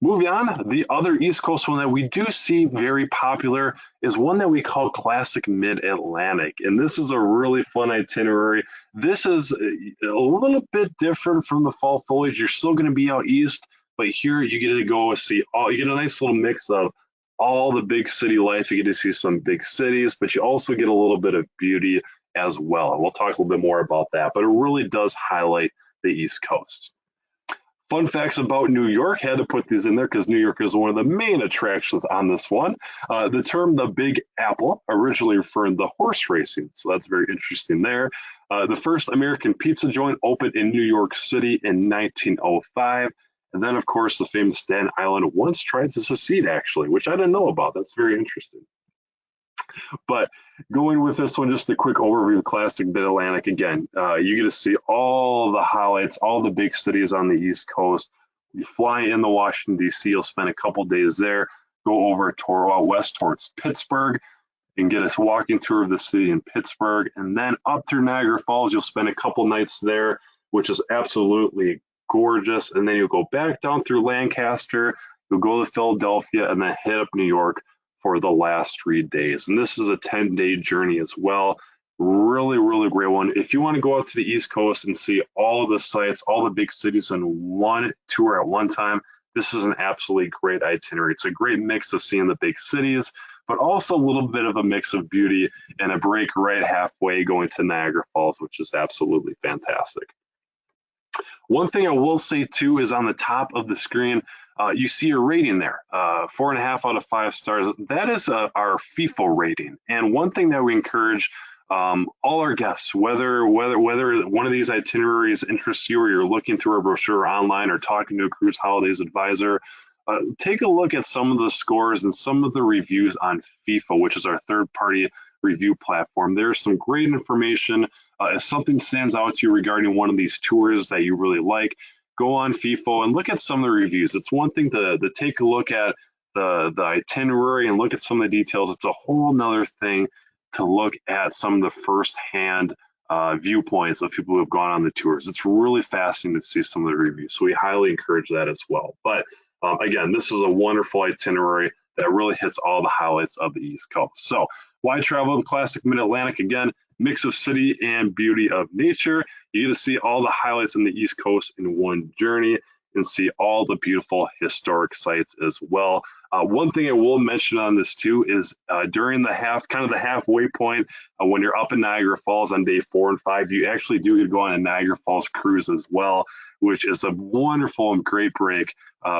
D: Moving on, the other East Coast one that we do see very popular is one that we call Classic Mid-Atlantic. And this is a really fun itinerary. This is a little bit different from the fall foliage. You're still going to be out east, but here you get to go see you get a nice little mix of all the big city life. You get to see some big cities, but you also get a little bit of beauty as well. And we'll talk a little bit more about that, but it really does highlight the East Coast. Fun facts about New York, had to put these in there because New York is one of the main attractions on this one. The term the Big Apple originally referring to horse racing, so that's very interesting there. The first American pizza joint opened in New York City in 1905. And then, of course, the famous Staten Island once tried to secede, actually, which I didn't know about. That's very interesting. But going with this one, just a quick overview of Classic Mid-Atlantic. Again, you get to see all the highlights, all the big cities on the East Coast. You fly into Washington, D.C., you'll spend a couple days there, go over west towards Pittsburgh, and get a walking tour of the city in Pittsburgh. And then up through Niagara Falls, you'll spend a couple nights there, which is absolutely gorgeous. And then you'll go back down through Lancaster, you'll go to Philadelphia, and then hit up New York for the last 3 days. And this is a 10-day journey as well. Really, really great one. If you want to go out to the East Coast and see all of the sites, all the big cities in one tour at one time, this is an absolutely great itinerary. It's a great mix of seeing the big cities, but also a little bit of a mix of beauty and a break right halfway going to Niagara Falls, which is absolutely fantastic. One thing I will say too is on the top of the screen, you see a rating there, 4.5 out of 5 stars. That is our FIFA rating. And one thing that we encourage all our guests, whether one of these itineraries interests you or you're looking through a brochure online or talking to a cruise holidays advisor, take a look at some of the scores and some of the reviews on FIFA, which is our third-party review platform. There's some great information. If something stands out to you regarding one of these tours that you really like, go on FIFA and look at some of the reviews. It's one thing to take a look at the itinerary and look at some of the details. It's a whole nother thing to look at some of the first-hand viewpoints of people who have gone on the tours. It's really fascinating to see some of the reviews. So we highly encourage that as well. But again, this is a wonderful itinerary that really hits all the highlights of the East Coast. So why travel the Classic Mid-Atlantic? Again, mix of city and beauty of nature. You get to see all the highlights in the East Coast in one journey and see all the beautiful historic sites as well. One thing I will mention on this too is during the halfway point, when you're up in Niagara Falls on day 4 and 5, you actually do get to go on a Niagara Falls cruise as well, which is a wonderful and great break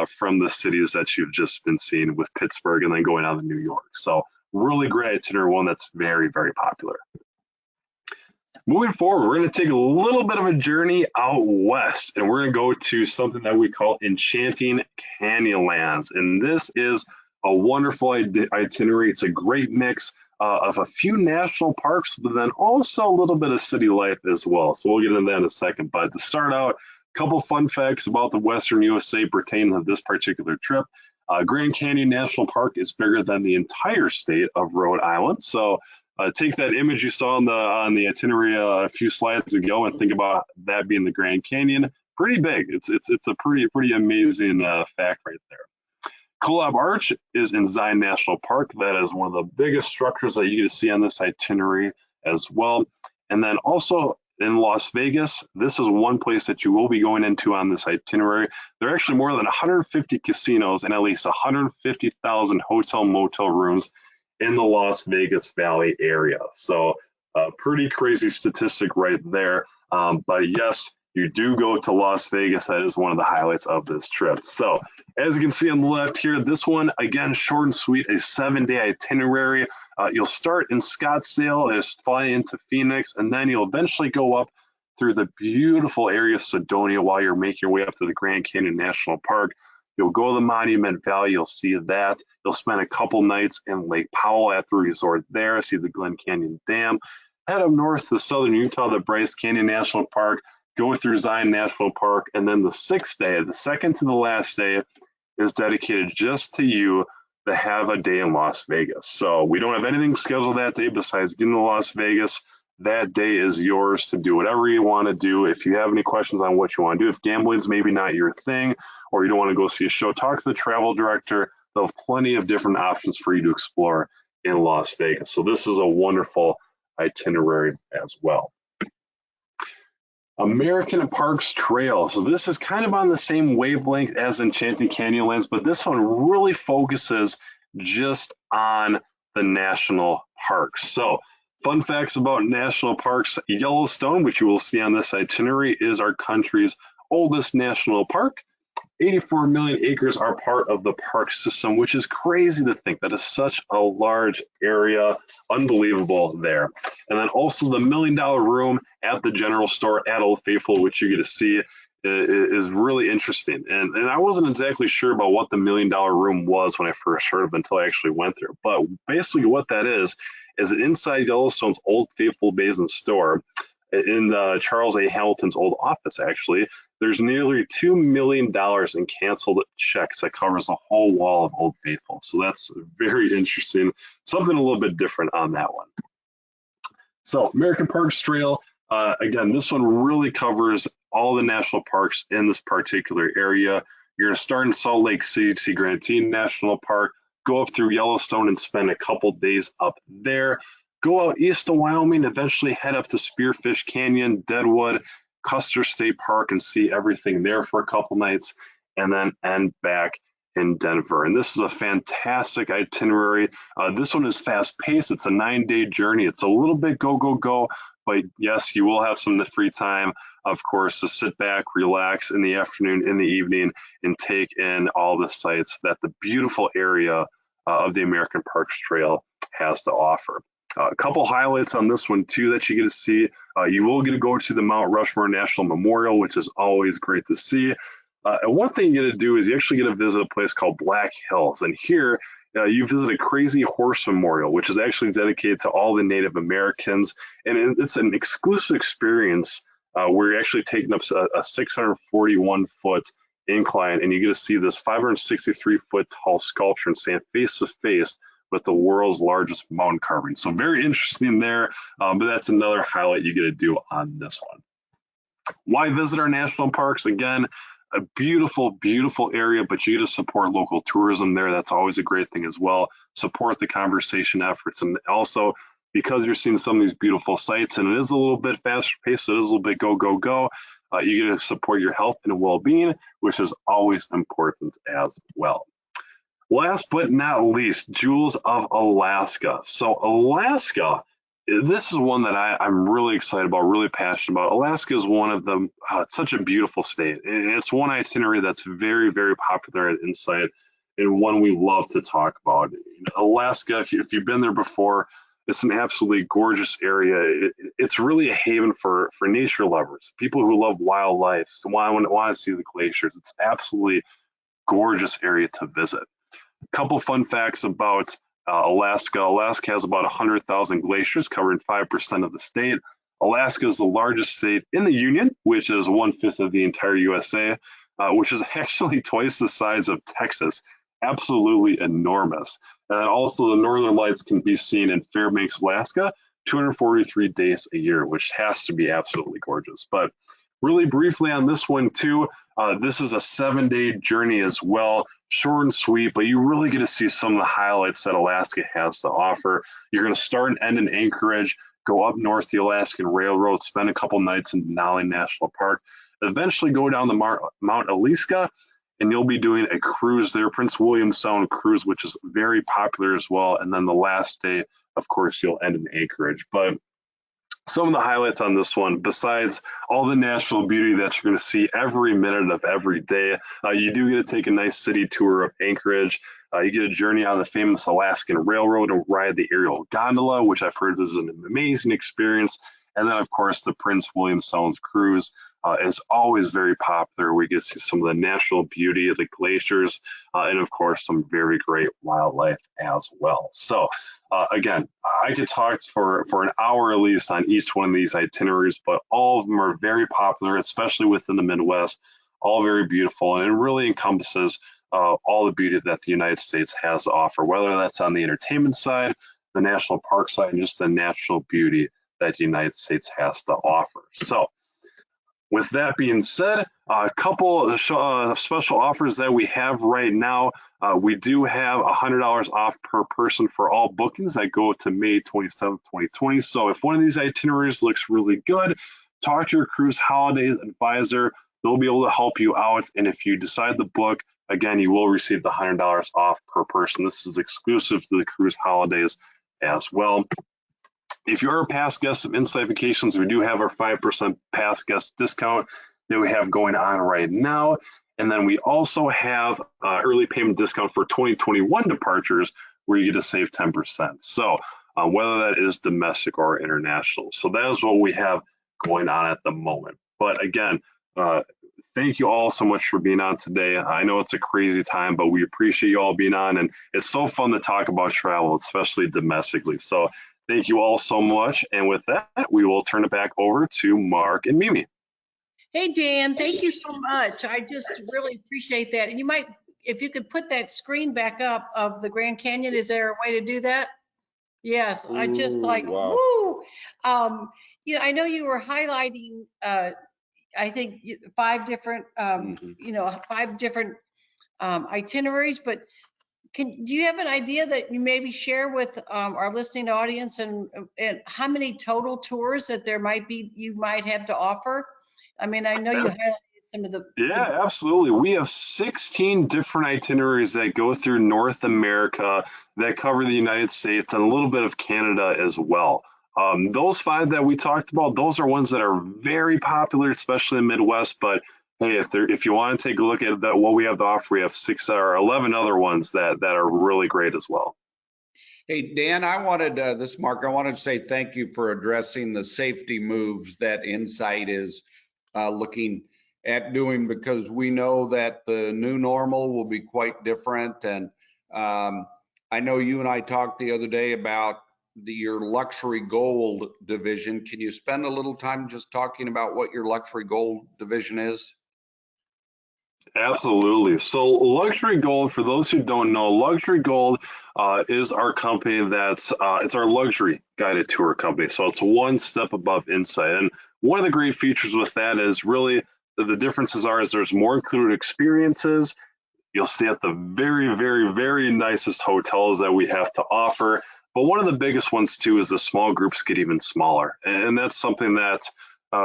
D: from the cities that you've just been seeing with Pittsburgh and then going out to New York. So really great itinerary, one that's very, very popular. Moving forward, we're going to take a little bit of a journey out west, and we're going to go to something that we call Enchanting Canyonlands. And this is a wonderful itinerary. It's a great mix of a few national parks, but then also a little bit of city life as well. So we'll get into that in a second. But to start out, a couple fun facts about the Western USA pertaining to this particular trip. Grand Canyon National Park is bigger than the entire state of Rhode Island. So take that image you saw on the itinerary a few slides ago and think about that being the Grand Canyon. Pretty big. It's a pretty amazing fact right there. Kolob Arch is in Zion National Park. That is one of the biggest structures that you get to see on this itinerary as well. And then also in Las Vegas, this is one place that you will be going into on this itinerary. There are actually more than 150 casinos and at least 150,000 hotel motel rooms in the Las Vegas Valley area. So pretty crazy statistic right there. But yes, you do go to Las Vegas. That is one of the highlights of this trip. So as you can see on the left here, this one, again, short and sweet, a 7-day itinerary. You'll start in Scottsdale, just fly into Phoenix, and then you'll eventually go up through the beautiful area of Sedona while you're making your way up to the Grand Canyon National Park. You'll go to the Monument Valley, you'll see that. You'll spend a couple nights in Lake Powell at the resort there, see the Glen Canyon Dam. Head up north to southern Utah, the Bryce Canyon National Park, go through Zion National Park, and then the 6th day, the second to the last day, is dedicated just to you to have a day in Las Vegas. So we don't have anything scheduled that day besides getting to Las Vegas. That day is yours to do whatever you want to do. If you have any questions on what you want to do, if gambling's maybe not your thing, or you don't want to go see a show, talk to the travel director. They'll have plenty of different options for you to explore in Las Vegas. So this is a wonderful itinerary as well. American Parks Trail. So this is kind of on the same wavelength as Enchanted Canyonlands, but this one really focuses just on the national parks. So fun facts about national parks: Yellowstone, which you will see on this itinerary, is our country's oldest national park. 84 million acres are part of the park system, which is crazy to think. That is such a large area. Unbelievable there. And then also the $1 Million Room at the general store at Old Faithful, which you get to see, is really interesting. And I wasn't exactly sure about what the $1 Million Room was when I first heard of it until I actually went there. But basically what that is inside Yellowstone's Old Faithful Basin store, in Charles A. Hamilton's old office, actually, there's nearly $2 million in canceled checks that covers the whole wall of Old Faithful. So that's very interesting, something a little bit different on that one. So American Parks Trail, again, this one really covers all the national parks in this particular area. You're gonna start in Salt Lake City to see Grand Teton National Park, go up through Yellowstone and spend a couple days up there. Go out east of Wyoming, eventually head up to Spearfish Canyon, Deadwood, Custer State Park, and see everything there for a couple nights, and then end back in Denver. And this is a fantastic itinerary. This one is fast paced. It's a 9-day journey. It's a little bit go, go, go, but yes, you will have some free time, of course, to sit back, relax in the afternoon, in the evening, and take in all the sights that the beautiful area of the American Parks Trail has to offer. A couple highlights on this one too that you get to see. You will get to go to the Mount Rushmore National Memorial, which is always great to see. And one thing you get to do is you actually get to visit a place called Black Hills. And here you visit a Crazy Horse Memorial, which is actually dedicated to all the Native Americans. And it's an exclusive experience where you're actually taking up a 641-foot incline, and you get to see this 563-foot tall sculpture and stand face to face with the world's largest mountain carving. So very interesting there, but that's another highlight you get to do on this one. Why visit our national parks? Again, a beautiful, beautiful area, but you get to support local tourism there. That's always a great thing as well. Support the conservation efforts, and also because you're seeing some of these beautiful sites, and it is a little bit faster paced, so it is a little bit go, go, go. You get to support your health and well-being, which is always important as well. Last but not least, Jewels of Alaska. So Alaska, this is one that I'm really excited about, really passionate about. Alaska is one of them, such a beautiful state. And it's one itinerary that's very, very popular at Insight, and one we love to talk about. Alaska, if you've been there before, it's an absolutely gorgeous area. It's really a haven for nature lovers, people who love wildlife, want to see the glaciers. It's absolutely gorgeous area to visit. A couple fun facts about Alaska. Alaska has about 100,000 glaciers covering 5% of the state. Alaska is the largest state in the Union, which is 1/5 of the entire USA, which is actually twice the size of Texas. Absolutely enormous. And also the Northern Lights can be seen in Fairbanks, Alaska, 243 days a year, which has to be absolutely gorgeous. But really briefly on this one too, this is a 7-day journey as well, short and sweet, but you really get to see some of the highlights that Alaska has to offer. You're going to start and end in Anchorage, go up north the Alaskan Railroad, spend a couple nights in Denali National Park, eventually go down the Mount Aliska, and you'll be doing a cruise there, Prince William Sound cruise, which is very popular as well. And then the last day, of course, you'll end in Anchorage. But some of the highlights on this one, besides all the natural beauty that you're going to see every minute of every day, you do get to take a nice city tour of Anchorage. You get a journey on the famous Alaskan Railroad and ride the aerial gondola, which I've heard is an amazing experience. And then, of course, the Prince William Sound cruise is always very popular. We get to see some of the natural beauty of the glaciers and, of course, some very great wildlife as well. So, again, I could talk for an hour at least on each one of these itineraries, but all of them are very popular, especially within the Midwest, all very beautiful, and it really encompasses all the beauty that the United States has to offer, whether that's on the entertainment side, the national park side, and just the natural beauty that the United States has to offer. So, with that being said, a couple of special offers that we have right now. We do have $100 off per person for all bookings that go to May 27th, 2020. So if one of these itineraries looks really good, talk to your cruise holidays advisor. They'll be able to help you out. And if you decide to book, again, you will receive the $100 off per person. This is exclusive to the cruise holidays as well. If you're a past guest of Insight Vacations, we do have our 5% past guest discount that we have going on right now. And then we also have early payment discount for 2021 departures where you get to save 10%. So whether that is domestic or international. So that is what we have going on at the moment. But again, thank you all so much for being on today. I know it's a crazy time, but we appreciate you all being on. And it's so fun to talk about travel, especially domestically. So thank you all so much. And with that, we will turn it back over to Mark and Mimi.
A: Hey, Dan, thank you so much. I just really appreciate that. And you might, if you could put that screen back up of the Grand Canyon, is there a way to do that? Yes, I just like,
B: wow.
A: woo. You know, I know you were highlighting, I think 5 different, you know, 5 different itineraries, but do you have an idea that you maybe share with our listening audience and how many total tours that there might be, you might have to offer? I mean, I know you highlighted some of the.
D: Yeah, absolutely. We have 16 different itineraries that go through North America that cover the United States and a little bit of Canada as well. Those 5 that we talked about, those are ones that are very popular, especially in the Midwest. But hey, if you want to take a look at what we have to offer, we have 6 or 11 other ones that are really great as well.
B: Hey, Dan, I wanted, this is Mark, I wanted to say thank you for addressing the safety moves that Insight is looking at doing, because we know that the new normal will be quite different. And I know you and I talked the other day about your luxury gold division. Can you spend a little time just talking about what your luxury gold division is?
D: Absolutely. So Luxury Gold, for those who don't know, Luxury Gold is our company that's, it's our luxury guided tour company. So it's one step above Insight. And one of the great features with that is really the differences is there's more included experiences. You'll stay at the very, very, very nicest hotels that we have to offer. But one of the biggest ones too is the small groups get even smaller. And that's something that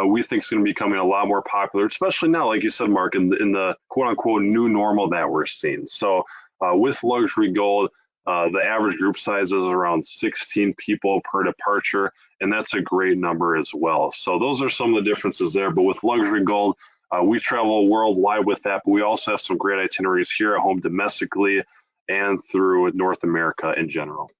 D: we think is going to be becoming a lot more popular, especially now, like you said, Mark, in the quote unquote new normal that we're seeing. So with Luxury Gold, the average group size is around 16 people per departure, and that's a great number as well. So those are some of the differences there. But with Luxury Gold, we travel worldwide with that, but we also have some great itineraries here at home domestically and through North America in general.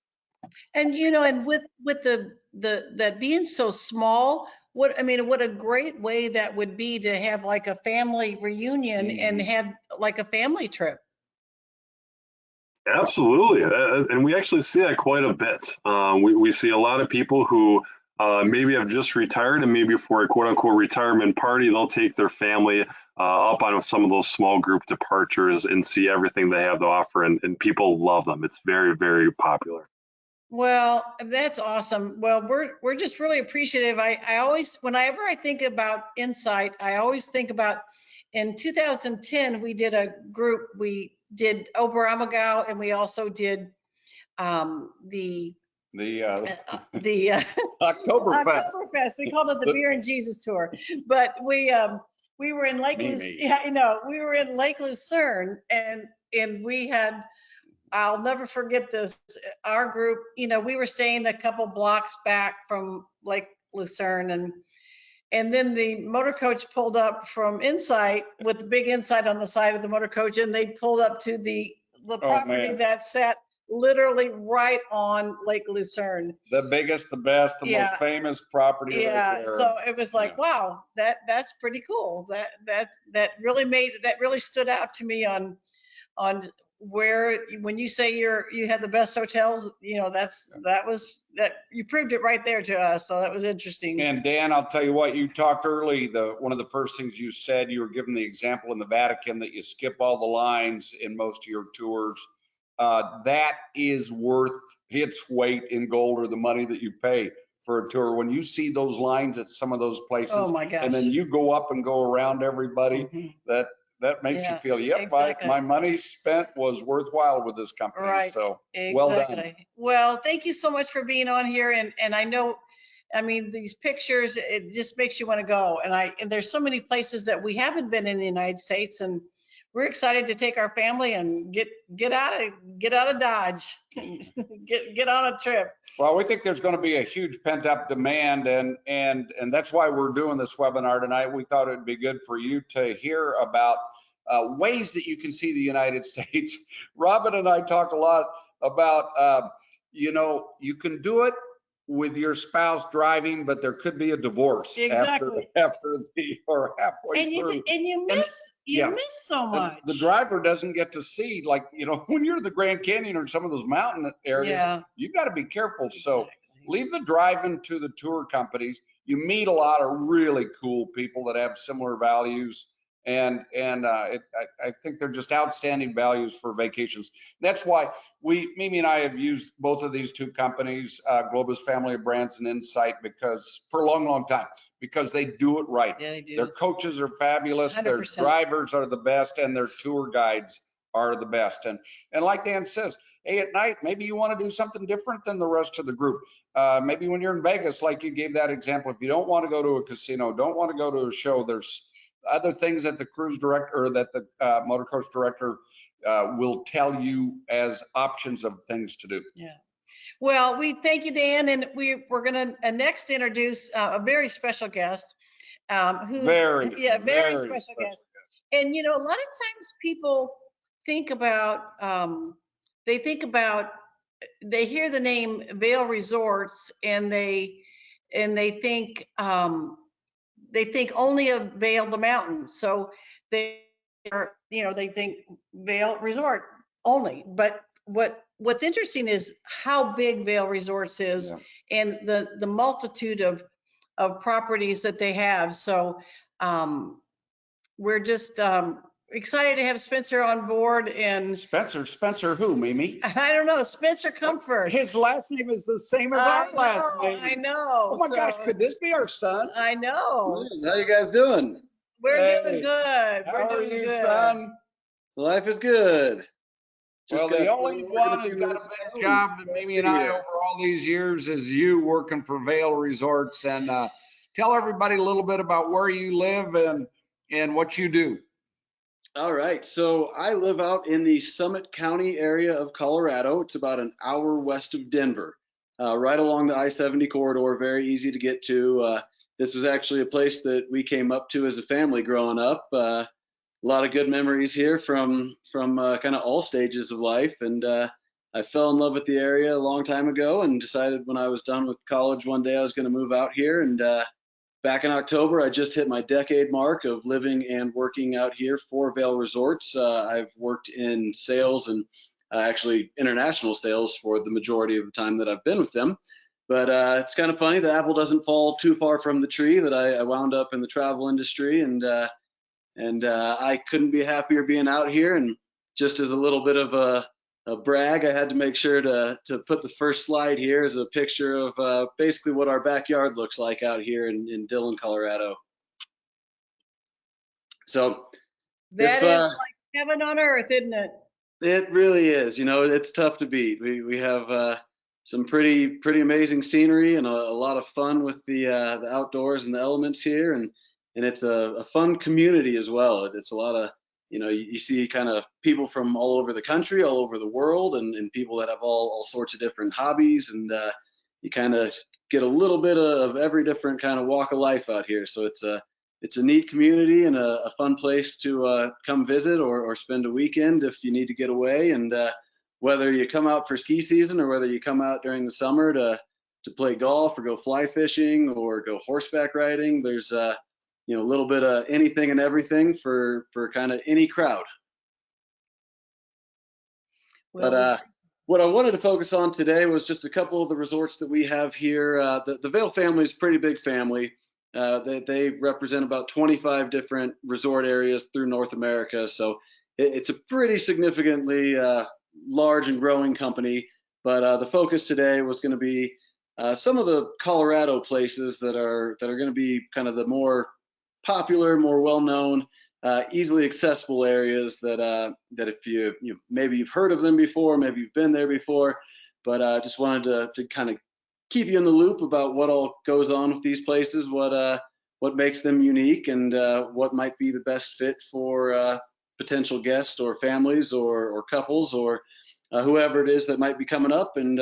A: And you know, and with the that being so small, what a great way that would be to have like a family reunion and have like a family trip.
D: Absolutely. And we actually see that quite a bit. We see a lot of people who maybe have just retired, and maybe for a quote unquote retirement party, they'll take their family up on some of those small group departures and see everything they have to offer. And people love them. It's very, very popular.
A: Well, that's awesome. Well, we're just really appreciative. I always, whenever I think about Insight, I always think about in 2010, we did a group, we did Oberammergau, and we also did the
B: Oktoberfest.
A: Oktoberfest. We called it the Beer and Jesus Tour. But we were in Lake Lucerne. Yeah, you know, we were in Lake Lucerne, and we had, I'll never forget this. Our group, you know, we were staying a couple blocks back from Lake Lucerne, and then the motor coach pulled up from Insight with the big Insight on the side of the motor coach, and they pulled up to the property
B: man.
A: that sat literally right on Lake Lucerne.
B: The biggest, the best, the
A: Yeah.
B: most famous property right
A: Yeah,
B: there.
A: so it was like, wow, that's pretty cool. That really stood out to me on where, when you say you had the best hotels, you know, that you proved it right there to us. So that was interesting.
B: And Dan, I'll tell you what, you talked early, one of the first things you said, you were giving the example in the Vatican that you skip all the lines in most of your tours. That is worth its weight in gold, or the money that you pay for a tour. When you see those lines at some of those places,
A: Oh my gosh.
B: and then you go up and go around everybody,
A: Mhm.
B: that makes you feel, yep,
A: exactly.
B: my money spent was worthwhile with this company.
A: Right.
B: So
A: Exactly.
B: well done.
A: Well, thank you so much for being on here. And I know, I mean, these pictures, it just makes you want to go. And there's so many places that we haven't been in the United States, and we're excited to take our family and get out of Dodge, get on a trip.
B: Well, we think there's going to be a huge pent up demand, and that's why we're doing this webinar tonight. We thought it'd be good for you to hear about ways that you can see the United States. Robin and I talk a lot about, you can do it with your spouse driving, but there could be a divorce
A: Exactly.
B: after or halfway through.
A: You miss so much.
B: The driver doesn't get to see, like, when you're in the Grand Canyon or some of those mountain areas, you got to be careful. So leave the driving to the tour companies. You meet a lot of really cool people that have similar values. And I think they're just outstanding values for vacations. That's why Mimi and I have used both of these two companies, Globus Family of Brands and Insight, because for a long, long time, because they do it right.
A: Yeah, they do.
B: Their coaches are fabulous.
A: 100%.
B: Their drivers are the best, and their tour guides are the best. And like Dan says, hey, at night, maybe you want to do something different than the rest of the group. Maybe when you're in Vegas, like you gave that example, if you don't want to go to a casino, don't want to go to a show, there's other things that the cruise director or that the motor coach director will tell you as options of things to do.
A: Yeah. Well, we thank you, Dan, and we're going to next introduce a very special guest. Very special guest. And a lot of times people think about they hear the name Vail Resorts and they think only of Vail the mountain. So they think Vail Resort only. But what's interesting is how big Vail Resorts is, and the multitude of properties that they have. So we're just excited to have Spencer on board. And
B: Spencer who, Mimi?
A: I don't know, Spencer Comfort.
B: His last name is the same as our last name.
A: I know.
B: Oh my gosh, could this be our son?
A: I know.
E: How you guys doing?
A: We're doing good.
B: How are you, son?
E: Life is good.
B: Well, the only one who's got a better job than Mimi and I over all these years is you, working for Vail Resorts. And tell everybody a little bit about where you live and what you do.
E: All right. So I live out in the Summit County area of Colorado. It's about an hour west of Denver, right along the I-70 corridor. Very easy to get to. This was actually a place that we came up to as a family growing up. A lot of good memories here from kind of all stages of life. And I fell in love with the area a long time ago and decided when I was done with college one day I was going to move out here. And back in October, I just hit my decade mark of living and working out here for Vail Resorts. I've worked in sales and actually international sales for the majority of the time that I've been with them. But it's kind of funny, the apple doesn't fall too far from the tree that I wound up in the travel industry, and I couldn't be happier being out here. And just as a little bit of a brag, I had to make sure to put the first slide here as a picture of basically what our backyard looks like out here in Dillon, Colorado. So
A: that is like heaven on earth, isn't it?
E: It really is. It's tough to beat. We have some pretty amazing scenery and a lot of fun with the outdoors and the elements here, and it's a fun community as well. It's a lot of you see kind of people from all over the country, all over the world, and people that have all sorts of different hobbies, and you kind of get a little bit of every different kind of walk of life out here. So it's a neat community and a fun place to come visit or spend a weekend if you need to get away. And whether you come out for ski season or whether you come out during the summer to play golf or go fly fishing or go horseback riding, there's a little bit of anything and everything for kind of any crowd. But what I wanted to focus on today was just a couple of the resorts that we have here. The Vail family is a pretty big family. They represent about 25 different resort areas through North America. So it's a pretty significantly large and growing company. But the focus today was going to be some of the Colorado places that are going to be kind of the more popular, more well-known, easily accessible areas that if you maybe you've heard of them before, maybe you've been there before, but just wanted to kind of keep you in the loop about what all goes on with these places, what makes them unique, and what might be the best fit for potential guests or families or couples or whoever it is that might be coming up, and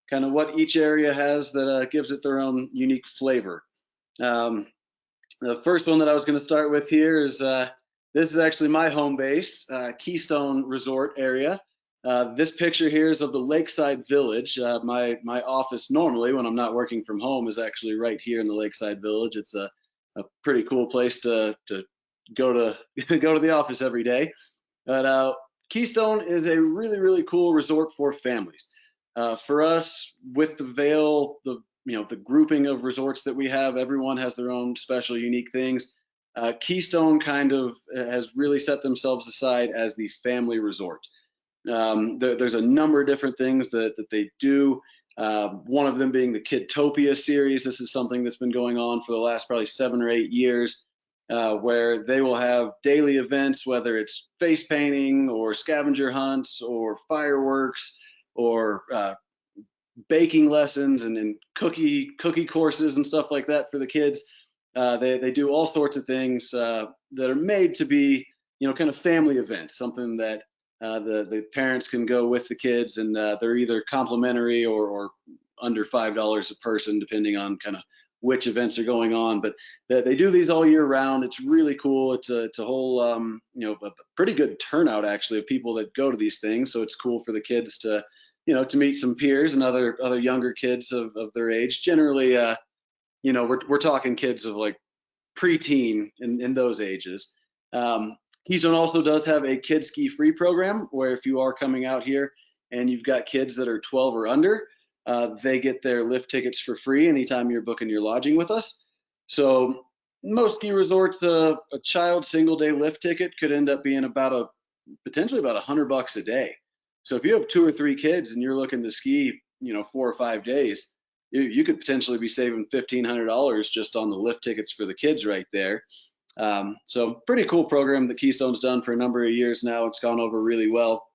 E: kind of what each area has that gives it their own unique flavor. The first one that I was going to start with here is this is actually my home base, Keystone Resort area. This picture here is of the Lakeside Village. My office normally, when I'm not working from home, is actually right here in the Lakeside Village. It's a pretty cool place to go to go to the office every day. But Keystone is a really, really cool resort for families. For us, with the Vail, the grouping of resorts that we have, everyone has their own special, unique things. Keystone kind of has really set themselves aside as the family resort. There's a number of different things that they do. One of them being the Kidtopia series. This is something that's been going on for the last probably 7 or 8 years, where they will have daily events, whether it's face painting or scavenger hunts or fireworks or baking lessons and cookie courses and stuff like that for the kids. They do all sorts of things that are made to be, kind of family events, something that the parents can go with the kids, and they're either complimentary or under $5 a person, depending on kind of which events are going on. But they do these all year round. It's really cool. It's a whole, a pretty good turnout actually of people that go to these things. So it's cool for the kids to meet some peers and other younger kids of their age. Generally, we're talking kids of like preteen in those ages. Keystone also does have a kid ski free program where if you are coming out here and you've got kids that are 12 or under, they get their lift tickets for free anytime you're booking your lodging with us. So most ski resorts, a child single day lift ticket could end up being potentially about $100 a day. So if you have 2 or 3 kids and you're looking to ski, 4 or 5 days, you could potentially be saving $1,500 just on the lift tickets for the kids right there. So pretty cool program that Keystone's done for a number of years now. It's gone over really well.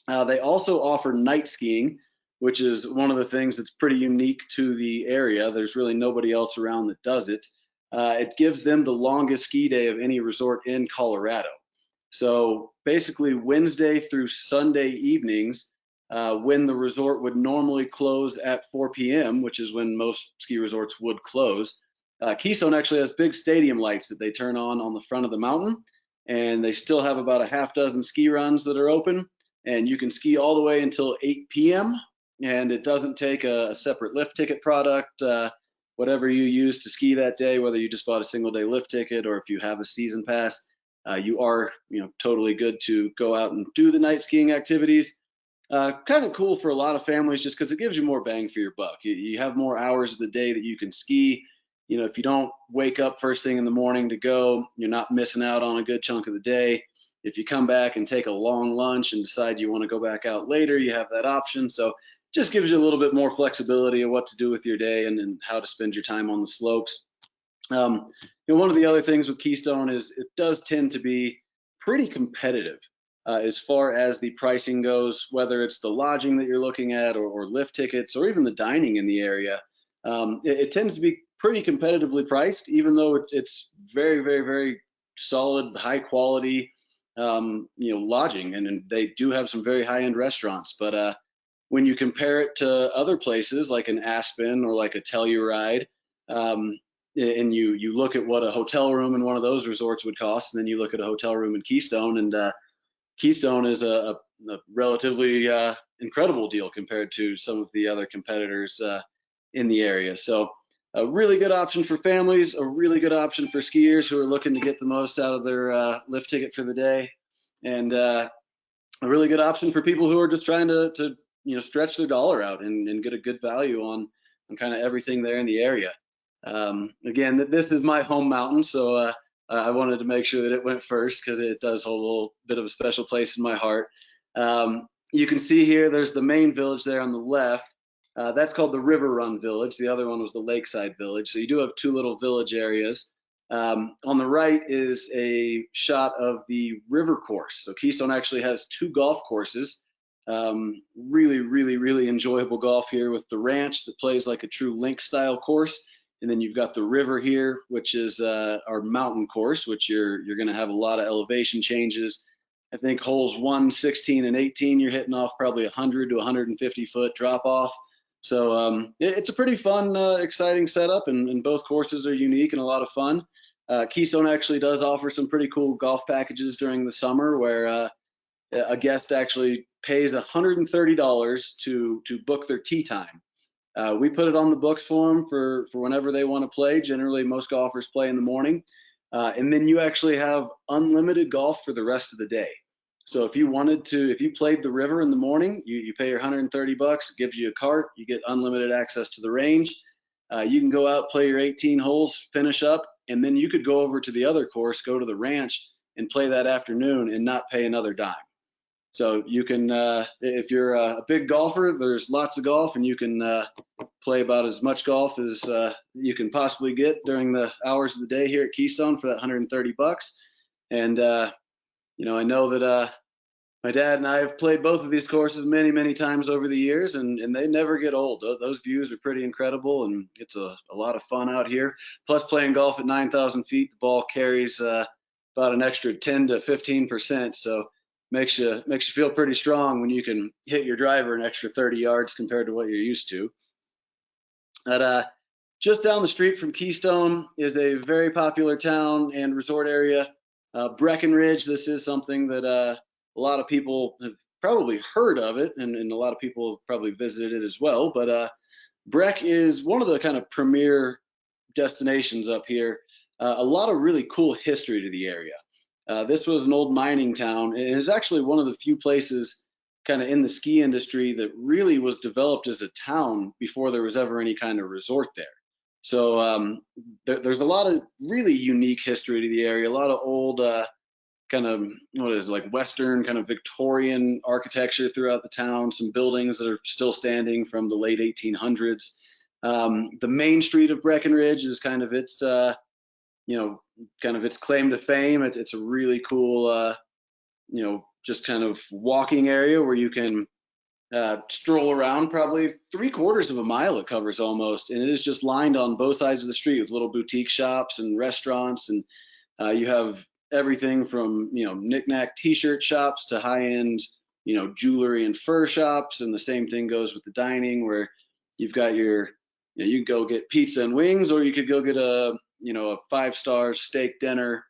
E: They also offer night skiing, which is one of the things that's pretty unique to the area. There's really nobody else around that does it. It gives them the longest ski day of any resort in Colorado. So basically Wednesday through Sunday evenings, when the resort would normally close at 4 p.m., which is when most ski resorts would close, Keystone actually has big stadium lights that they turn on the front of the mountain, and they still have about a half dozen ski runs that are open, and you can ski all the way until 8 p.m., and it doesn't take a separate lift ticket product. Whatever you use to ski that day, whether you just bought a single day lift ticket or if you have a season pass, you are totally good to go out and do the night skiing activities. Kind of cool for a lot of families just because it gives you more bang for your buck. You have more hours of the day that you can ski. If you don't wake up first thing in the morning to go, you're not missing out on a good chunk of the day. If you come back and take a long lunch and decide you want to go back out later, you have that option. So just gives you a little bit more flexibility of what to do with your day and how to spend your time on the slopes. One of the other things with Keystone is it does tend to be pretty competitive as far as the pricing goes, whether it's the lodging that you're looking at or lift tickets or even the dining in the area. It tends to be pretty competitively priced, even though it's very, very, very solid, high quality, lodging, and they do have some very high end restaurants. But when you compare it to other places like an Aspen or like a Telluride, and you look at what a hotel room in one of those resorts would cost, and then you look at a hotel room in Keystone, and Keystone is a relatively incredible deal compared to some of the other competitors in the area. So a really good option for families, a really good option for skiers who are looking to get the most out of their lift ticket for the day, and a really good option for people who are just trying to stretch their dollar out and get a good value on kind of everything there in the area. Again, this is my home mountain, so I wanted to make sure that it went first because it does hold a little bit of a special place in my heart. You can see here, there's the main village there on the left. That's called the River Run Village. The other one was the Lakeside Village. So you do have two little village areas. On the right is a shot of the river course. So Keystone actually has two golf courses. Really enjoyable golf here with the ranch that plays like a true link style course. And then you've got the river here, which is our mountain course, which you're going to have a lot of elevation changes. I think holes 1, 16, and 18, you're hitting off probably 100 to 150 foot drop off. So it's a pretty fun, exciting setup, and both courses are unique and a lot of fun. Keystone actually does offer some pretty cool golf packages during the summer where a guest actually pays $130 to book their tee time. We put it on the books for them for whenever they want to play. Generally, most golfers play in the morning. And then you actually have unlimited golf for the rest of the day. So if you played the river in the morning, you pay your $130, it gives you a cart, you get unlimited access to the range. You can go out, play your 18 holes, finish up, and then you could go over to the other course, go to the ranch, and play that afternoon and not pay another dime. So you can, if you're a big golfer, there's lots of golf, and you can play about as much golf as you can possibly get during the hours of the day here at Keystone for that $130. And I know that my dad and I have played both of these courses many times over the years, and they never get old. Those views are pretty incredible, and it's a lot of fun out here. Plus, playing golf at 9,000 feet, the ball carries about an extra 10 to 15%. So makes you feel pretty strong when you can hit your driver an extra 30 yards compared to what you're used to. But just down the street from Keystone is a very popular town and resort area, Breckenridge. This is something that a lot of people have probably heard of it, and a lot of people have probably visited it as well. But Breck is one of the kind of premier destinations up here. A lot of really cool history to the area. This was an old mining town, and it's actually one of the few places kind of in the ski industry that really was developed as a town before there was ever any kind of resort there. So there's a lot of really unique history to the area, a lot of old kind of like Western kind of Victorian architecture throughout the town, some buildings that are still standing from the late 1800s. The main street of Breckenridge is kind of its its claim to fame. It's a really cool just kind of walking area where you can stroll around probably 3/4 of a mile it covers almost, and it is just lined on both sides of the street with little boutique shops and restaurants, and you have everything from knick-knack t-shirt shops to high-end jewelry and fur shops, and the same thing goes with the dining where you've got your you can go get pizza and wings, or you could go get a 5-star steak dinner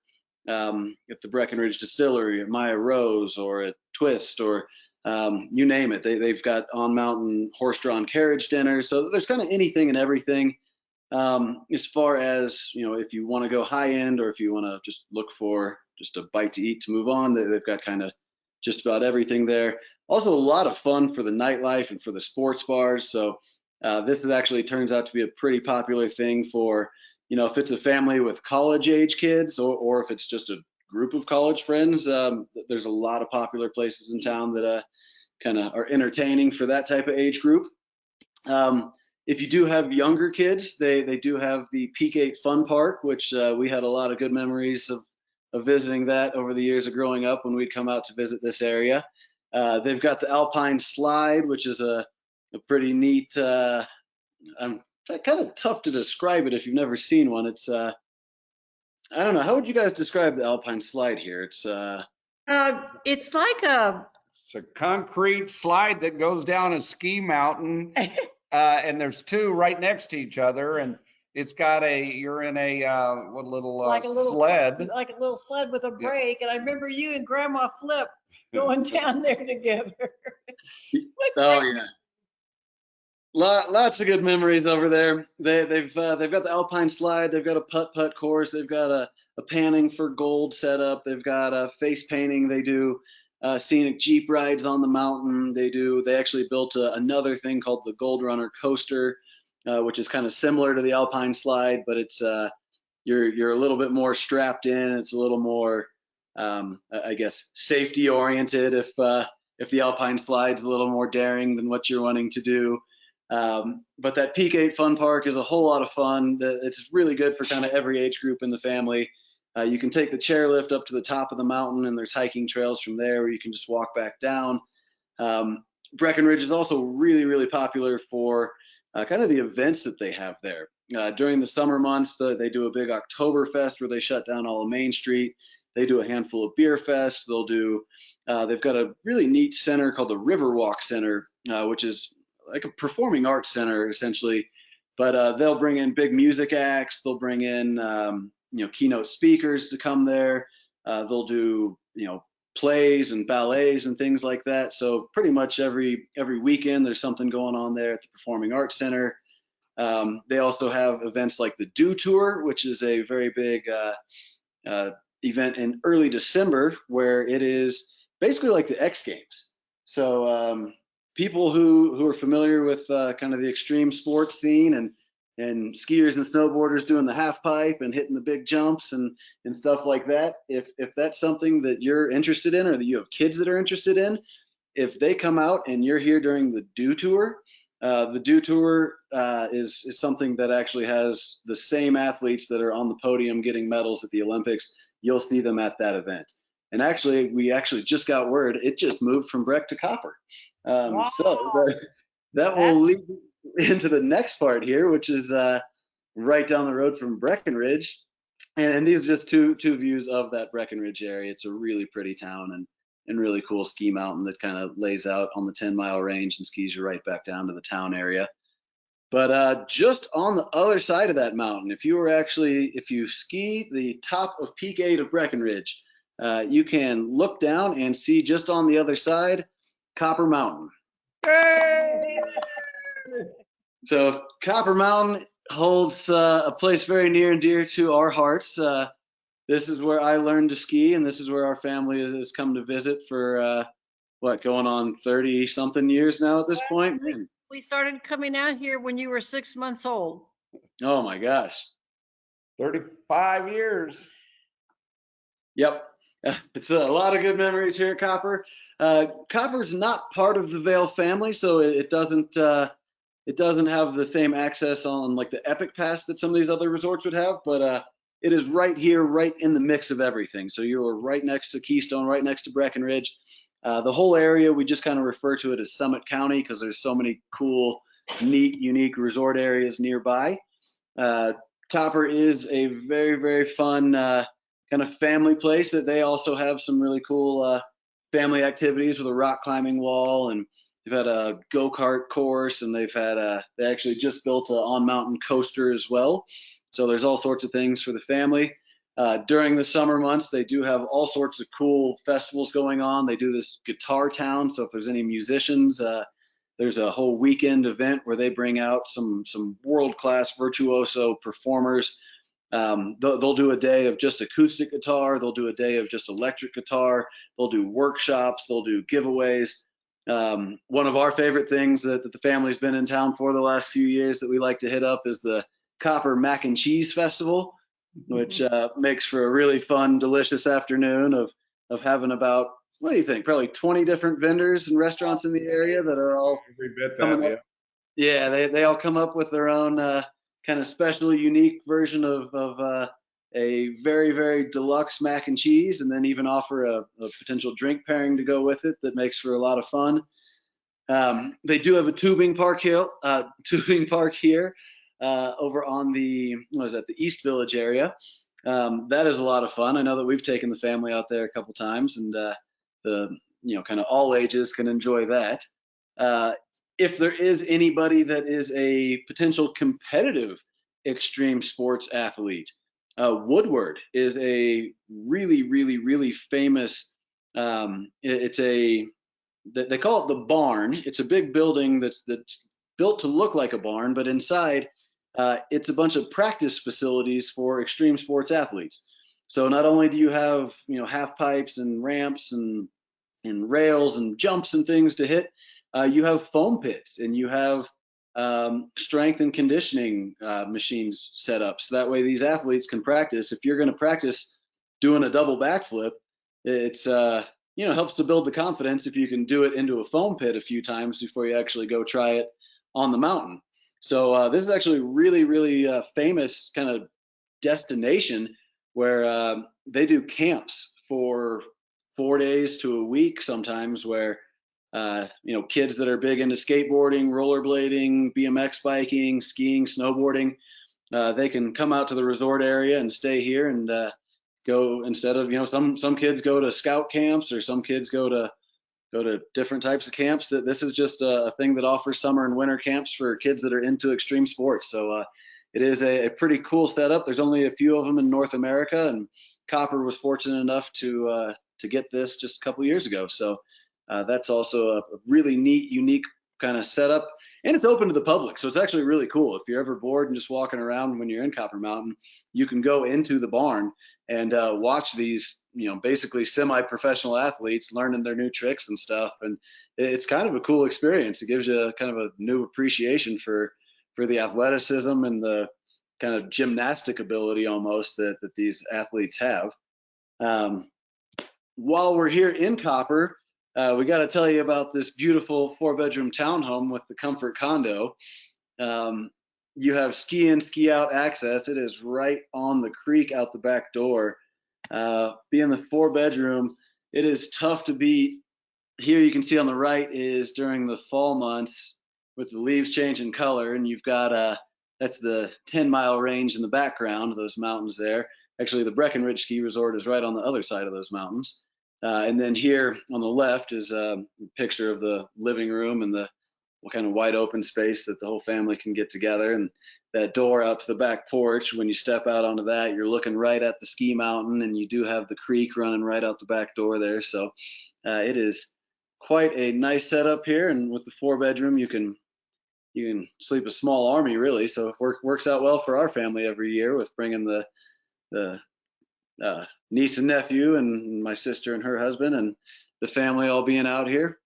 E: at the Breckenridge Distillery, at Maya Rose, or at Twist, or you name it. They've got on-mountain horse-drawn carriage dinners. So there's kind of anything and everything. As far as, if you want to go high-end, or if you want to just look for just a bite to eat to move on, they've got kind of just about everything there. Also, a lot of fun for the nightlife and for the sports bars. So this actually turns out to be a pretty popular thing for, if it's a family with college-age kids, or if it's just a group of college friends. There's a lot of popular places in town that kind of are entertaining for that type of age group. If you do have younger kids, they do have the Peak 8 Fun Park, which we had a lot of good memories of visiting that over the years of growing up when we'd come out to visit this area. They've got the Alpine Slide, which is a pretty neat, kind of tough to describe it if you've never seen one. It's I don't know, how would you guys describe the Alpine Slide here? It's like a
B: It's a concrete slide that goes down a ski mountain, and there's two right next to each other, and it's got you're in a what little
A: like a little
B: sled.
A: like a little sled with a brake. And I remember you and Grandma Flip going down there together.
E: Oh yeah. Lots of good memories over there. They've got the Alpine slide. They've got a putt course. They've got a panning for gold setup. They've got a face painting. They do scenic Jeep rides on the mountain. They actually built another thing called the Gold Runner coaster, which is kind of similar to the Alpine slide, but it's you're a little bit more strapped in. It's a little more I guess safety oriented if the Alpine slide's a little more daring than what you're wanting to do. But that Peak 8 Fun Park is a whole lot of fun. It's really good for kind of every age group in the family. You can take the chairlift up to the top of the mountain, and there's hiking trails from there where you can just walk back down. Breckenridge is also really, really popular for kind of the events that they have there. During the summer months, they do a big Oktoberfest where they shut down all of Main Street. They do a handful of beer fests. They've got a really neat center called the Riverwalk Center, which is like a performing arts center essentially, but they'll bring in big music acts. They'll bring in keynote speakers to come there. They'll do plays and ballets and things like that. So pretty much every weekend there's something going on there at the Performing Arts Center. They also have events like the Dew Tour, which is a very big event in early December, where it is basically like the X Games. So people who are familiar with kind of the extreme sports scene and skiers and snowboarders doing the half pipe and hitting the big jumps and stuff like that, if that's something that you're interested in or that you have kids that are interested in, if they come out and you're here during the Dew Tour, the Dew Tour is something that actually has the same athletes that are on the podium getting medals at the Olympics. You'll see them at that event. And we actually just got word it just moved from Breck to Copper.
A: Wow.
E: So that will lead into the next part here, which is right down the road from Breckenridge. And these are just two views of that Breckenridge area. It's a really pretty town and really cool ski mountain that kind of lays out on the 10-mile range and skis you right back down to the town area. But just on the other side of that mountain, if you ski the top of Peak 8 of Breckenridge, you can look down and see just on the other side, Copper Mountain.
B: Hey!
E: So Copper Mountain holds a place very near and dear to our hearts. This is where I learned to ski, and this is where our family has come to visit for going on 30-something years now at this point.
A: We started coming out here when you were 6 months old.
E: Oh my gosh.
B: 35 years.
E: Yep. It's a lot of good memories here at Copper. Copper's not part of the Vail family, so it doesn't have the same access on like the Epic Pass that some of these other resorts would have, but it is right here, right in the mix of everything. So you're right next to Keystone, right next to Breckenridge. The whole area, we just kind of refer to it as Summit County because there's so many cool, neat, unique resort areas nearby. Copper is a very, very fun kind of family place that they also have some really cool family activities with a rock climbing wall, and they've had a go-kart course, and they actually just built an on-mountain coaster as well. So there's all sorts of things for the family. During the summer months, they do have all sorts of cool festivals going on. They do this Guitar Town, so if there's any musicians, there's a whole weekend event where they bring out some world-class virtuoso performers. They'll do a day of just acoustic guitar. They'll do a day of just electric guitar. They'll do workshops. They'll do giveaways. One of our favorite things that the family's been in town for the last few years that we like to hit up is the Copper Mac and Cheese Festival, which makes for a really fun, delicious afternoon of having about, what do you think, probably 20 different vendors and restaurants in the area that are all coming up. Yeah, they all come up with their own kind of special, unique version of a very, very deluxe mac and cheese, and then even offer a potential drink pairing to go with it that makes for a lot of fun. They do have a tubing park here over on the East Village area. That is a lot of fun. I know that we've taken the family out there a couple times, and the kind of all ages can enjoy that. If there is anybody that is a potential competitive extreme sports athlete, Woodward is a really, really, really famous. It's a they call it the barn. It's a big building that's built to look like a barn, but inside it's a bunch of practice facilities for extreme sports athletes. So not only do you have half pipes and ramps and rails and jumps and things to hit, you have foam pits and you have strength and conditioning machines set up. So that way these athletes can practice. If you're going to practice doing a double backflip, it's helps to build the confidence if you can do it into a foam pit a few times before you actually go try it on the mountain. So this is actually really, really famous kind of destination where they do camps for 4 days to a week sometimes, where kids that are big into skateboarding, rollerblading, BMX biking, skiing, snowboarding, they can come out to the resort area and stay here and go, instead of some kids go to scout camps, or some kids go to different types of camps. That this is just a thing that offers summer and winter camps for kids that are into extreme sports. So it is a pretty cool setup. There's only a few of them in North America, and Copper was fortunate enough to get this just a couple years ago. So that's also a really neat, unique kind of setup, and it's open to the public. So it's actually really cool. If you're ever bored and just walking around when you're in Copper Mountain, you can go into the barn and watch these, basically semi-professional athletes learning their new tricks and stuff. And it's kind of a cool experience. It gives you kind of a new appreciation for the athleticism and the kind of gymnastic ability almost that these athletes have. While we're here in Copper, we got to tell you about this beautiful 4-bedroom townhome with the comfort condo. You have ski in, ski out access. It is right on the creek out the back door. Being the 4-bedroom, it is tough to beat. Here you can see on the right is during the fall months with the leaves changing color, and you've got that's the 10-mile range in the background, those mountains there. Actually, the Breckenridge ski resort is right on the other side of those mountains. And then here on the left is a picture of the living room and the kind of wide open space that the whole family can get together. And that door out to the back porch, when you step out onto that, you're looking right at the ski mountain, and you do have the creek running right out the back door there. So it is quite a nice setup here. And with the 4-bedroom, you can sleep a small army, really. So it works out well for our family every year with bringing the niece and nephew and my sister and her husband and the family all being out here.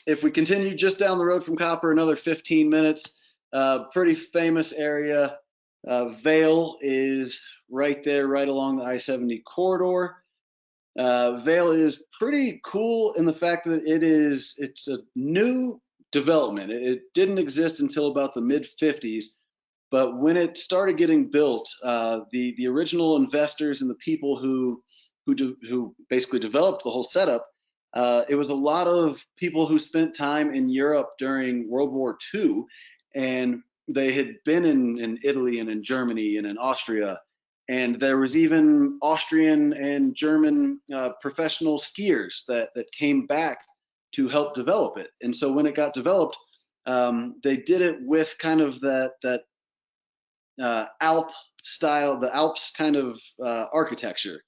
E: If we continue just down the road from Copper, another 15 minutes, pretty famous area. Vail is right there, right along the I-70 corridor. Vail is pretty cool in the fact that it's a new development. It didn't exist until about the mid-50s. But when it started getting built, the original investors and the people who basically developed the whole setup, it was a lot of people who spent time in Europe during World War II, and they had been in Italy and in Germany and in Austria, and there was even Austrian and German professional skiers that came back to help develop it. And so when it got developed, they did it with kind of that Alp style, the Alps kind of architecture.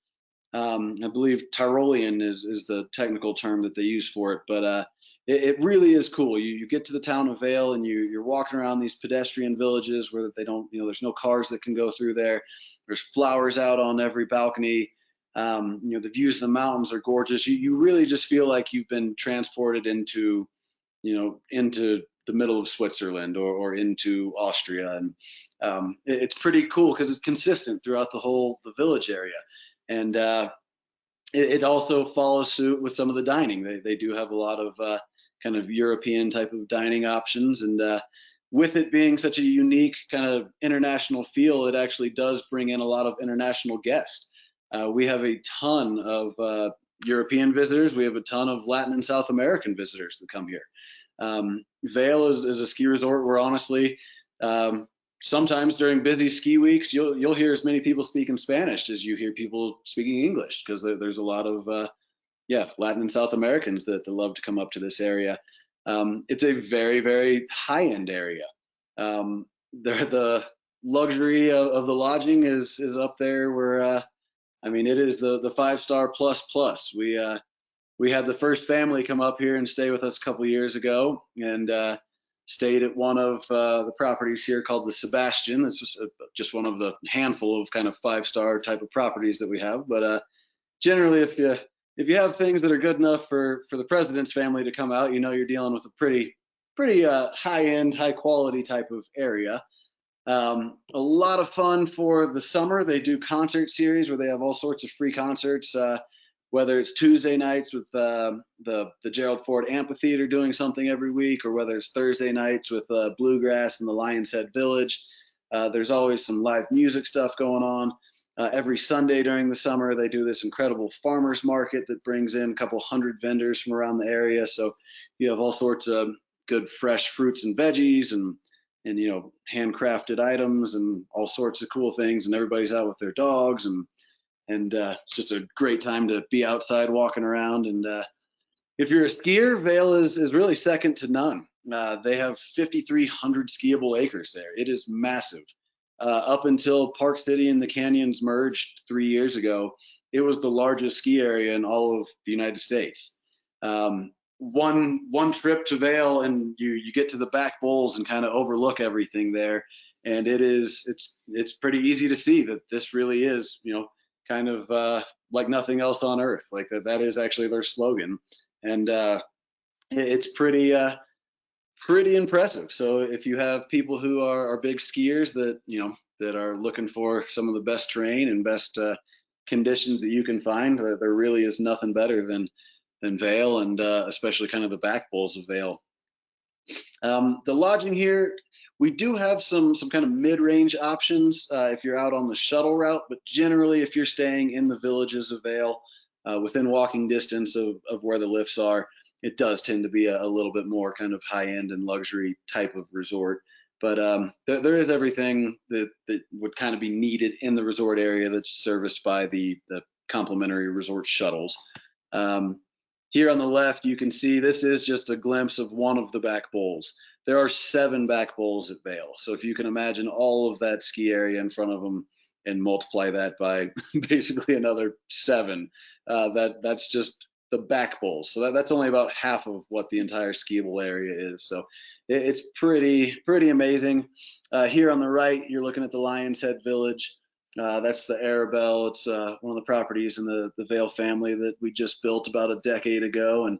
E: I believe Tyrolean is the technical term that they use for it, but it really is cool. You get to the town of Vail, and you're walking around these pedestrian villages where they don't, there's no cars that can go through there. There's flowers out on every balcony. The views of the mountains are gorgeous. You really just feel like you've been transported into the middle of Switzerland or into Austria. And it's pretty cool because it's consistent throughout the village area. And it also follows suit with some of the dining. They do have a lot of kind of European type of dining options. And with it being such a unique kind of international feel, it actually does bring in a lot of international guests. We have a ton of European visitors. We have a ton of Latin and South American visitors that come here. Vail is a ski resort where honestly, sometimes during busy ski weeks, you'll hear as many people speaking Spanish as you hear people speaking English, because there's a lot of Latin and South Americans that love to come up to this area. It's a very, very high-end area. The luxury of the lodging is up there where, I mean, it is the 5-star plus plus. We had the first family come up here and stay with us a couple years ago, and stayed at one of the properties here called the Sebastian. It's just one of the handful of kind of 5-star type of properties that we have. But generally, if you have things that are good enough for the president's family to come out, you know you're dealing with a pretty high-end, high-quality type of area. A lot of fun for the summer. They do concert series where they have all sorts of free concerts, whether it's Tuesday nights with the Gerald Ford Amphitheater doing something every week, or whether it's Thursday nights with Bluegrass and the Lion's Head Village. There's always some live music stuff going on. Every Sunday during the summer, they do this incredible farmers market that brings in a couple hundred vendors from around the area. So you have all sorts of good fresh fruits and veggies and you know, handcrafted items and all sorts of cool things, and everybody's out with their dogs, and it's just a great time to be outside walking around. And if you're a skier, Vail is really second to none. They have 5,300 skiable acres there. It is massive. Up until Park City and the canyons merged 3 years ago, it was the largest ski area in all of the United States. One trip to Vail and you get to the back bowls and kind of overlook everything there, and it's pretty easy to see that this really is, you know, kind of like nothing else on earth. Like that is actually their slogan, and it's pretty impressive. So if you have people who are big skiers that, you know, that are looking for some of the best terrain and best conditions that you can find, there really is nothing better than Vail, and especially kind of the back bowls of Vail. The lodging here, we do have some kind of mid-range options if you're out on the shuttle route, but generally if you're staying in the villages of Vail, within walking distance of where the lifts are, it does tend to be a little bit more kind of high-end and luxury type of resort. But there is everything that would kind of be needed in the resort area that's serviced by the complimentary resort shuttles. Here on the left, you can see this is just a glimpse of one of the back bowls. There are 7 back bowls at Vail. So if you can imagine all of that ski area in front of them and multiply that by basically another 7, that's just the back bowls. So that's only about half of what the entire skiable area is. So it's pretty amazing. Here on the right, you're looking at the Lion's Head Village. That's the Arabelle. It's one of the properties in the Vail family that we just built about a decade ago. And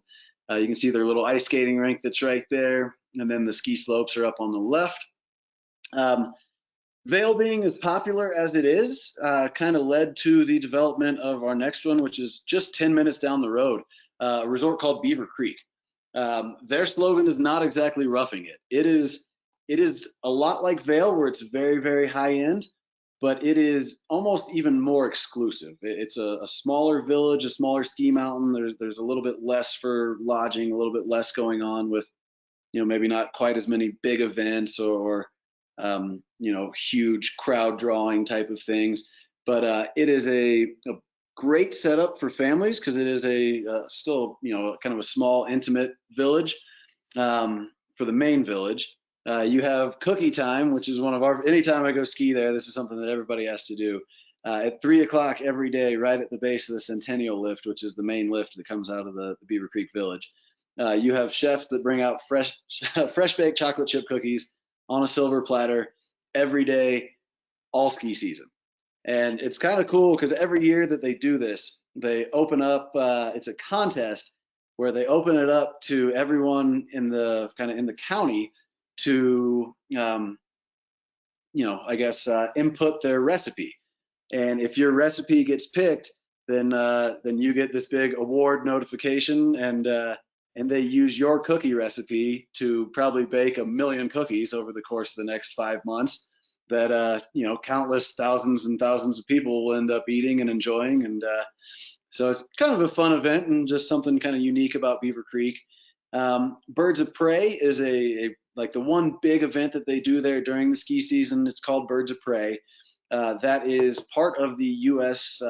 E: you can see their little ice skating rink that's right there. And then the ski slopes are up on the left. Vail being as popular as it is kind of led to the development of our next one, which is just 10 minutes down the road, a resort called Beaver Creek. Their slogan is not exactly roughing it. It is a lot like Vail, where it's very, very high end, but it is almost even more exclusive. It's a smaller village, a smaller ski mountain. There's a little bit less for lodging, a little bit less going on with, you know, maybe not quite as many big events or you know, huge crowd drawing type of things. But it is a great setup for families because it is still, you know, kind of a small, intimate village for the main village. You have cookie time, which is one of our, anytime I go ski there, this is something that everybody has to do. At 3 o'clock every day, right at the base of the Centennial lift, which is the main lift that comes out of the Beaver Creek Village. You have chefs that bring out fresh baked chocolate chip cookies on a silver platter every day, all ski season. And it's kind of cool because every year that they do this, they open up, it's a contest where they open it up to everyone in the county to, you know, I guess, input their recipe. And if your recipe gets picked, then you get this big award notification, and they use your cookie recipe to probably bake 1 million cookies over the course of the next 5 months that, you know, countless thousands and thousands of people will end up eating and enjoying. And so it's kind of a fun event and just something kind of unique about Beaver Creek. Birds of Prey is like the one big event that they do there during the ski season. It's called Birds of Prey. That is part of the U.S.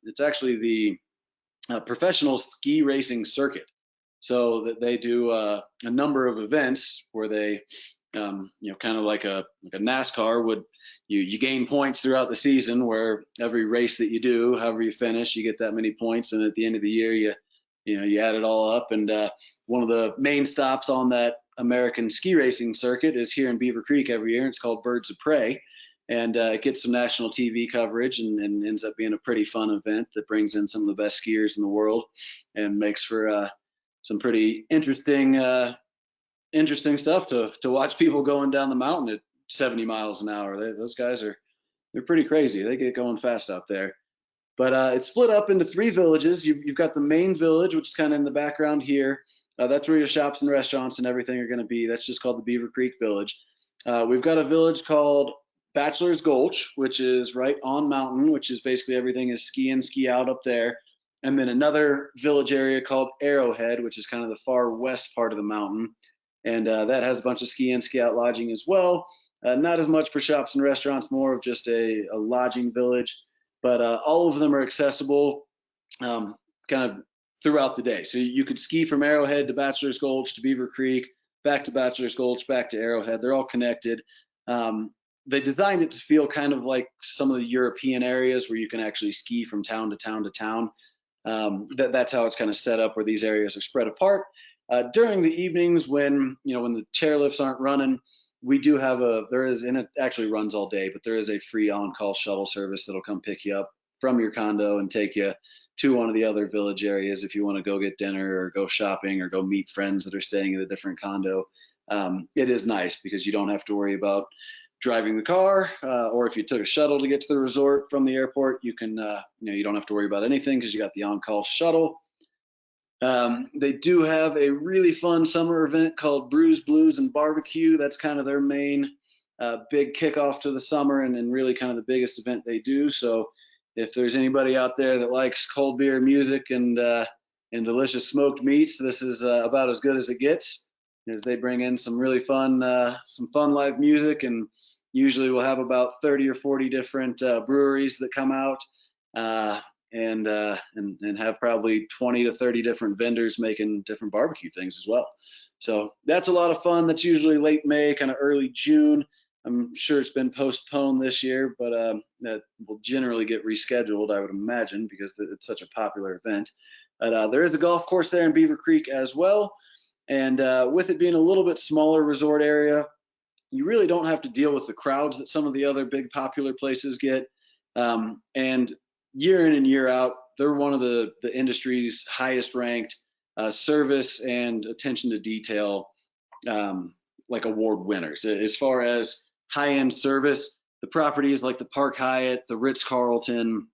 E: It's actually the professional ski racing circuit. So that they do a number of events where they, kind of like a NASCAR would, you gain points throughout the season, where every race that you do, however you finish, you get that many points, and at the end of the year, you add it all up. And one of the main stops on that American ski racing circuit is here in Beaver Creek every year. It's called Birds of Prey, and it gets some national TV coverage, and ends up being a pretty fun event that brings in some of the best skiers in the world and makes for some pretty interesting stuff to watch people going down the mountain at 70 miles an hour. Those guys they're pretty crazy. They get going fast out there. But it's split up into 3 villages. You've got the main village, which is kind of in the background here. That's where your shops and restaurants and everything are going to be. That's just called the Beaver Creek Village. We've got a village called Bachelor's Gulch, which is right on mountain, which is basically everything is ski in, ski out up there. And then another village area called Arrowhead, which is kind of the far west part of the mountain. And that has a bunch of ski in, ski out lodging as well. Not as much for shops and restaurants, more of just a lodging village. But all of them are accessible kind of throughout the day. So you could ski from Arrowhead to Bachelor's Gulch to Beaver Creek, back to Bachelor's Gulch, back to Arrowhead. They're all connected. They designed it to feel kind of like some of the European areas where you can actually ski from town to town to town. That's how it's kind of set up, where these areas are spread apart. During the evenings, when the chairlifts aren't running, we do have and it actually runs all day, but there is a free on-call shuttle service that'll come pick you up from your condo and take you to one of the other village areas if you want to go get dinner or go shopping or go meet friends that are staying at a different condo. It is nice because you don't have to worry about driving the car, or if you took a shuttle to get to the resort from the airport, you can, you don't have to worry about anything because you got the on-call shuttle. They do have a really fun summer event called Brews, Blues, and Barbecue. That's kind of their main big kickoff to the summer, and really kind of the biggest event they do. So if there's anybody out there that likes cold beer, music, and delicious smoked meats, this is about as good as it gets, as they bring in some really fun live music, and usually we'll have about 30 or 40 different breweries that come out. And have probably 20 to 30 different vendors making different barbecue things as well. So that's a lot of fun. That's usually late May, kind of early June. I'm sure it's been postponed this year, but that will generally get rescheduled, I would imagine, because it's such a popular event. But there is a golf course there in Beaver Creek as well. And with it being a little bit smaller resort area, you really don't have to deal with the crowds that some of the other big popular places get. And year in and year out, they're one of the industry's highest ranked service and attention to detail like award winners. As far as high-end service, the properties like the Park Hyatt, the Ritz-Carlton,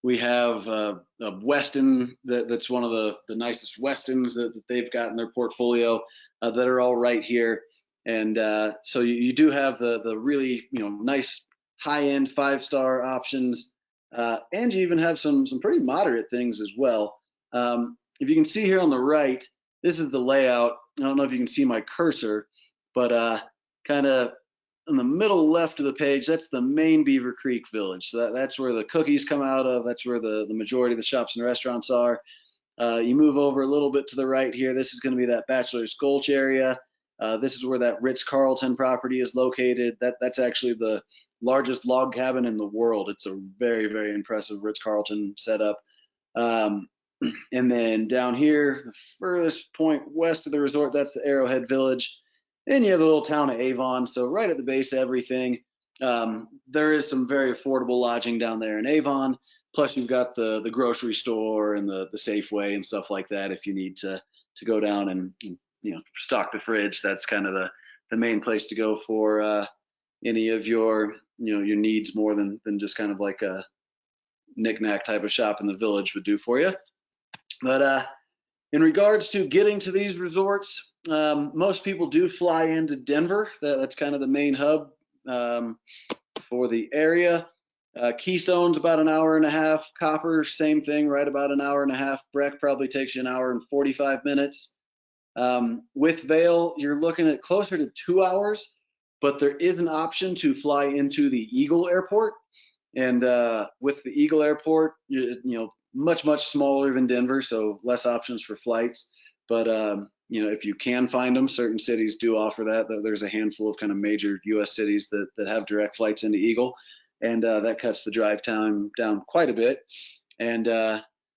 E: we have a Westin that's one of the nicest Westins that they've got in their portfolio that are all right here. And so you do have the really nice high-end 5-star options. And you even have some pretty moderate things as well. If you can see here on the right, this is the layout. I don't know if you can see my cursor, but kind of in the middle left of the page, that's the main Beaver Creek Village. So that's where the cookies come out of. That's where the majority of the shops and restaurants are. You move over a little bit to the right here. This is going to be that Bachelor's Gulch area. This is where that Ritz-Carlton property is located. That's actually the largest log cabin in the world. It's a very, very impressive Ritz-Carlton setup. And then down here, the furthest point west of the resort, that's the Arrowhead Village. And you have the little town of Avon. So right at the base of everything, there is some very affordable lodging down there in Avon. Plus you've got the grocery store and the Safeway and stuff like that if you need to go down and stock the fridge. That's kind of the main place to go for any of your your needs, more than just kind of like a knick-knack type of shop in the village would do for you. But in regards to getting to these resorts, most people do fly into Denver. That's kind of the main hub for the area. Keystone's about an hour and a half. Copper, same thing, right about an hour and a half. Breck probably takes you an hour and 45 minutes. With Vail, you're looking at closer to 2 hours, but there is an option to fly into the Eagle Airport. And with the Eagle Airport, much smaller than Denver, so less options for flights. But you know, if you can find them, certain cities do offer that. There's a handful of kind of major U.S. cities that have direct flights into Eagle, and that cuts the drive time down quite a bit. And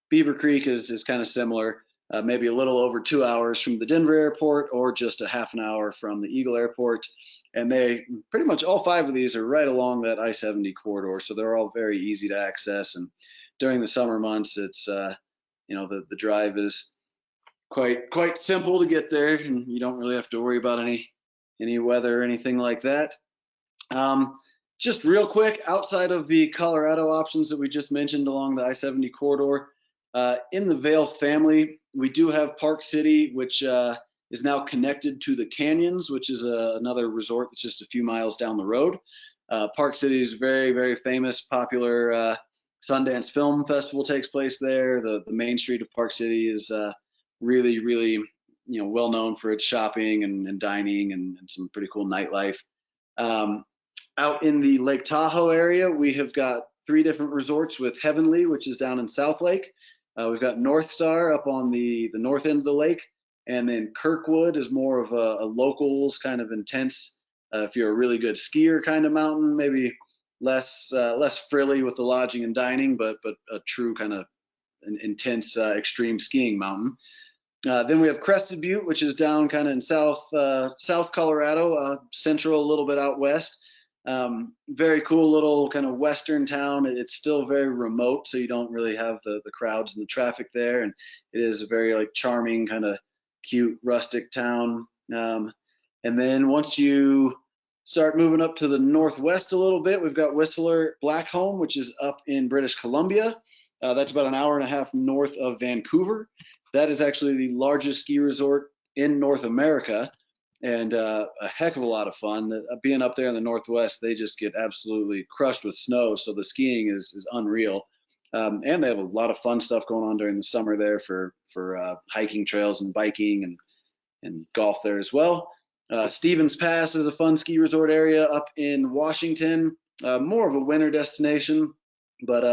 E: Beaver Creek is kind of similar, maybe a little over 2 hours from the Denver airport, or just a half an hour from the Eagle airport. And they pretty much all 5 of these are right along that I-70 corridor, so they're all very easy to access. And during the summer months, it's you know, the drive is quite simple to get there, and you don't really have to worry about any weather or anything like that. Just real quick, outside of the Colorado options that we just mentioned along the I-70 corridor, in the Vail family, we do have Park City, which is now connected to the Canyons, which is another resort that's just a few miles down the road. Park City is very famous, popular Sundance Film Festival takes place there. The main street of Park City is really, you know, well known for its shopping and dining and some pretty cool nightlife. Out in the Lake Tahoe area, we have got 3 different resorts, with Heavenly, which is down in South Lake. We've got North Star up on the north end of the lake, and then Kirkwood is more of a locals kind of intense, if you're a really good skier kind of mountain, maybe less frilly with the lodging and dining, but a true kind of an intense extreme skiing mountain. Then we have Crested Butte, which is down kind of in South Colorado, central, a little bit out west. Very cool little kind of western town. It's still very remote, so you don't really have the crowds and the traffic there, and it is a very like charming kind of cute rustic town. And then once you start moving up to the northwest a little bit, we've got Whistler Blackcomb, which is up in British Columbia. That's about an hour and a half north of Vancouver. That is actually the largest ski resort in North America, and a heck of a lot of fun. Being up there in the Northwest, they just get absolutely crushed with snow, so the skiing is unreal. And they have a lot of fun stuff going on during the summer there for hiking trails and biking and golf there as well. Stevens Pass is a fun ski resort area up in Washington, more of a winter destination, but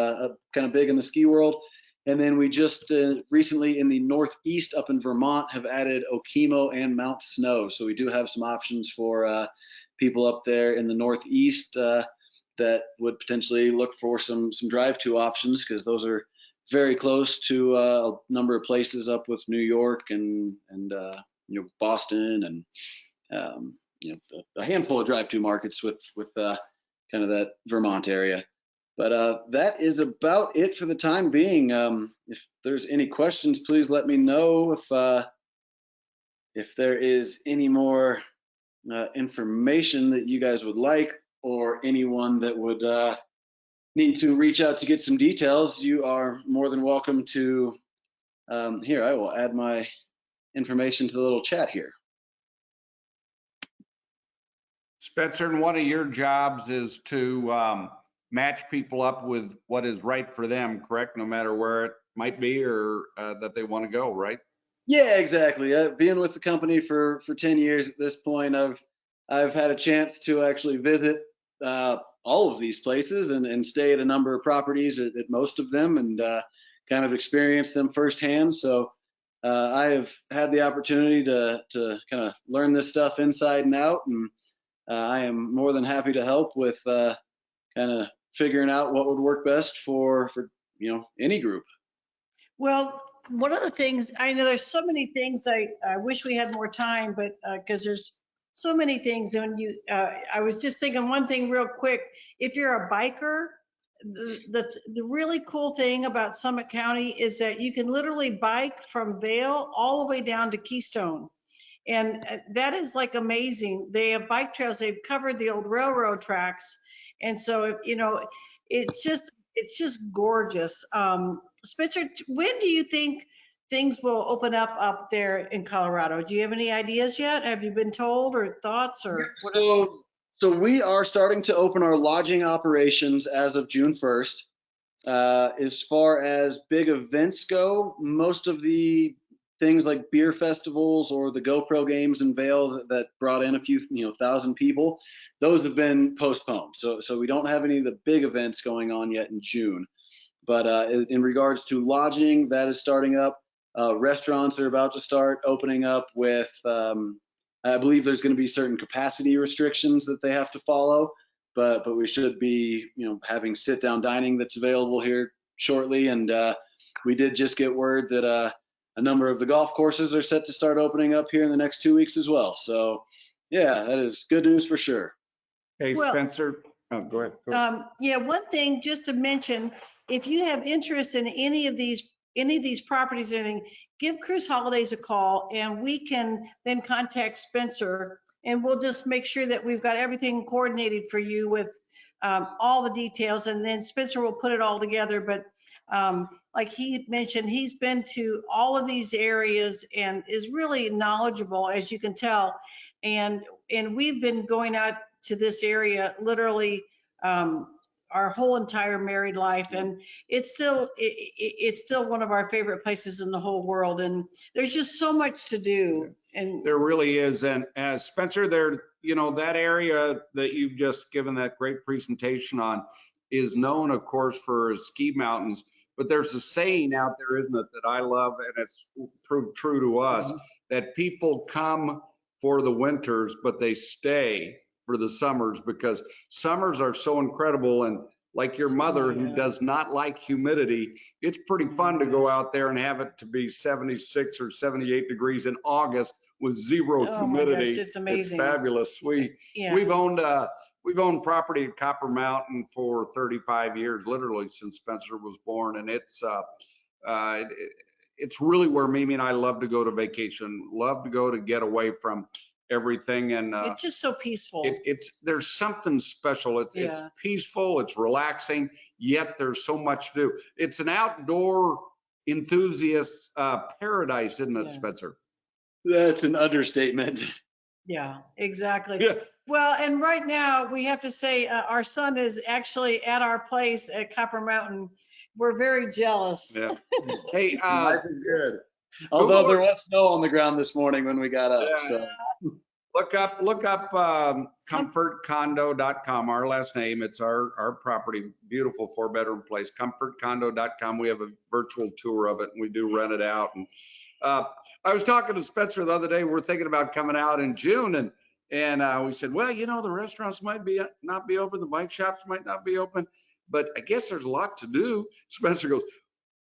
E: kind of big in the ski world. And then we just recently in the Northeast up in Vermont have added Okemo and Mount Snow. So we do have some options for people up there in the Northeast that would potentially look for some drive-to options, because those are very close to a number of places up with New York and you know, Boston and you know, a handful of drive-to markets with kind of that Vermont area. But that is about it for the time being. If there's any questions, please let me know. If there is any more information that you guys would like, or anyone that would need to reach out to get some details, you are more than welcome to. Here, I will add my information to the little chat here.
B: Spencer, and one of your jobs is to match people up with what is right for them, correct? No matter where it might be or that they want to go, right?
E: Yeah, exactly. Being with the company for 10 years at this point, I've had a chance to actually visit all of these places and stay at a number of properties at most of them, and kind of experience them firsthand. So I have had the opportunity to kind of learn this stuff inside and out, and I am more than happy to help with kind of figuring out what would work best for you know, any group.
A: Well, one of the things, I know there's so many things, I wish we had more time, but because there's so many things. And I was just thinking one thing real quick. If you're a biker, the really cool thing about Summit County is that you can literally bike from Vail all the way down to Keystone. And that is like amazing. They have bike trails. They've covered the old railroad tracks. And so, you know, it's just gorgeous. Spencer, when do you think things will open up there in Colorado? Do you have any ideas yet? Have you been told, or thoughts, or whatever?
E: So we are starting to open our lodging operations as of June 1st. As far as big events go, most of the things like beer festivals or the GoPro games in Vail that brought in a few, you know, thousand people, those have been postponed. So we don't have any of the big events going on yet in June. But in regards to lodging, that is starting up. Restaurants are about to start opening up with, I believe there's going to be certain capacity restrictions that they have to follow, but we should be, having sit-down dining that's available here shortly. And we did just get word that a number of the golf courses are set to start opening up here in the next 2 weeks as well. So yeah, that is good news for sure.
B: Hey,
A: Well,
B: Spencer. Oh, go ahead.
A: Yeah, one thing just to mention, if you have interest in any of these properties, give Cruise Holidays a call, and we can then contact Spencer, and we'll just make sure that we've got everything coordinated for you with all the details, and then Spencer will put it all together. But like he mentioned, he's been to all of these areas and is really knowledgeable, as you can tell. And we've been going out to this area literally our whole entire married life, and it's still one of our favorite places in the whole world. And there's just so much to do. And
B: there really is. And Spencer, there, that area that you've just given that great presentation on is known, of course, for ski mountains. But there's a saying out there, isn't it, that I love, and it's proved true to us, that people come for the winters, but they stay for the summers, because summers are so incredible. And like your mother, who does not like humidity, it's pretty fun to go out there and have it to be 76 or 78 degrees in August with zero humidity.
A: My gosh, it's amazing.
B: It's fabulous. We've owned property at Copper Mountain for 35 years, literally since Spencer was born, and it's really where Mimi and I love to go to vacation, love to go to get away from everything. And
A: it's just so peaceful.
B: There's something special. It's peaceful, it's relaxing, yet there's so much to do. It's an outdoor enthusiast paradise, isn't it, Spencer?
E: That's an understatement.
A: Yeah, exactly.
B: Yeah.
A: Well, and right now we have to say our son is actually at our place at Copper Mountain. We're very jealous.
B: Yeah. Hey,
E: life is good. Although there was snow on the ground this morning when we got up. So
B: look up comfortcondo.com, our last name. It's our property, beautiful 4-bedroom place, comfortcondo.com. We have a virtual tour of it, and we do rent it out. And I was talking to Spencer the other day. We're thinking about coming out in June, and we said, well, the restaurants might not be open, the bike shops might not be open, but I guess there's a lot to do. Spencer goes,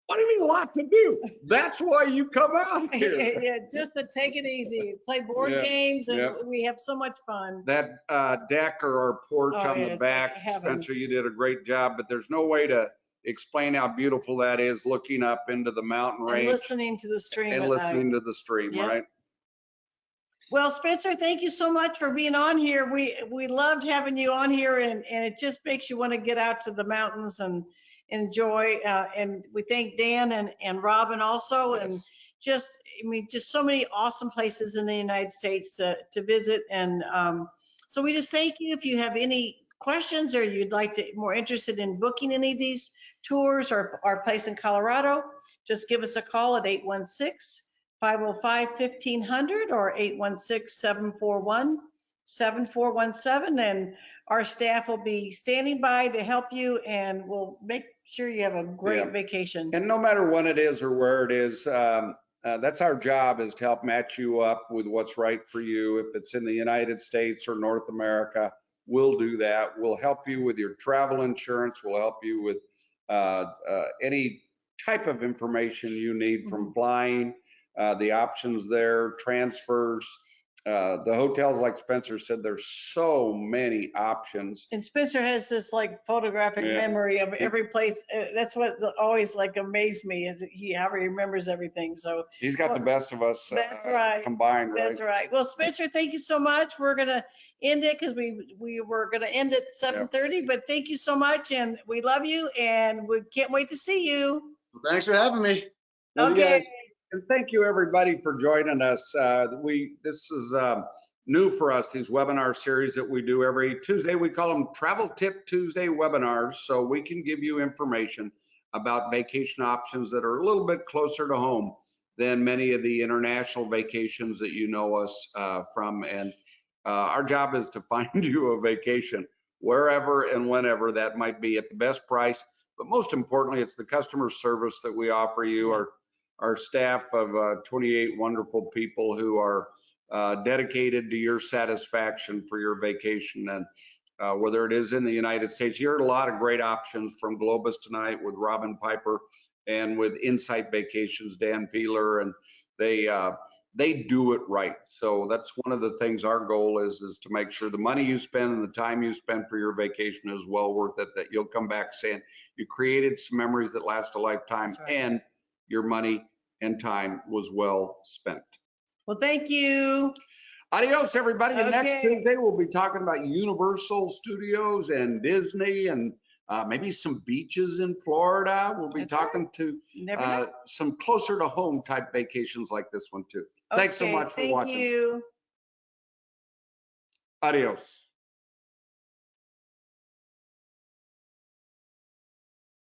B: what do you mean a lot to do? That's why you come out here.
A: Yeah, just to take it easy, play board games, and we have so much fun.
B: That deck or our porch on the back, Spencer, you did a great job, but there's no way to explain how beautiful that is, looking up into the mountain range.
A: And listening to the stream
B: and listening to the stream, right?
A: Well, Spencer, thank you so much for being on here. We loved having you on here, and it just makes you want to get out to the mountains and enjoy. And we thank Dan and Robin also, and just so many awesome places in the United States to visit. And so we just thank you. If you have any questions, or you'd like to more interested in booking any of these tours or our place in Colorado, just give us a call at 816-505-1500 or 816-741-7417, and our staff will be standing by to help you, and we'll make sure you have a great vacation.
B: And no matter when it is or where it is, that's our job, is to help match you up with what's right for you. If it's in the United States or North America, we'll do that. We'll help you with your travel insurance. We'll help you with any type of information you need, from flying, the options there, transfers, the hotels. Like Spencer said, there's so many options.
A: And Spencer has this like photographic memory of every place. That's what always like amazed me, is how he remembers everything. So
B: he's got the best of us combined, right?
A: That's right. Well, Spencer, thank you so much. We're gonna end it because we were gonna end at 7:30, but thank you so much, and we love you, and we can't wait to see you.
E: Well, thanks for having me.
B: Love you guys. And thank you, everybody, for joining us. This is new for us, these webinar series that we do every Tuesday. We call them Travel Tip Tuesday webinars, so we can give you information about vacation options that are a little bit closer to home than many of the international vacations that you know us from. And our job is to find you a vacation wherever and whenever that might be, at the best price, but most importantly, it's the customer service that we offer you. Our staff of 28 wonderful people who are dedicated to your satisfaction for your vacation. And whether it is in the United States, you heard a lot of great options from Globus tonight with Robin Piper and with Insight Vacations, Dan Peeler, and they do it right. So that's one of the things our goal is to make sure the money you spend and the time you spend for your vacation is well worth it, that you'll come back saying you created some memories that last a lifetime,
A: That's right.
B: and your money and time was well spent.
A: Well, thank you.
B: Adios, everybody. And next
A: Okay.
B: Tuesday, we'll be talking about Universal Studios and Disney and maybe some beaches in Florida. We'll be
A: That's
B: talking to
A: Never know.
B: some closer to home type vacations like this one too. Thanks so
A: Okay,
B: much for
A: thank
B: watching.
A: you.
B: Adios.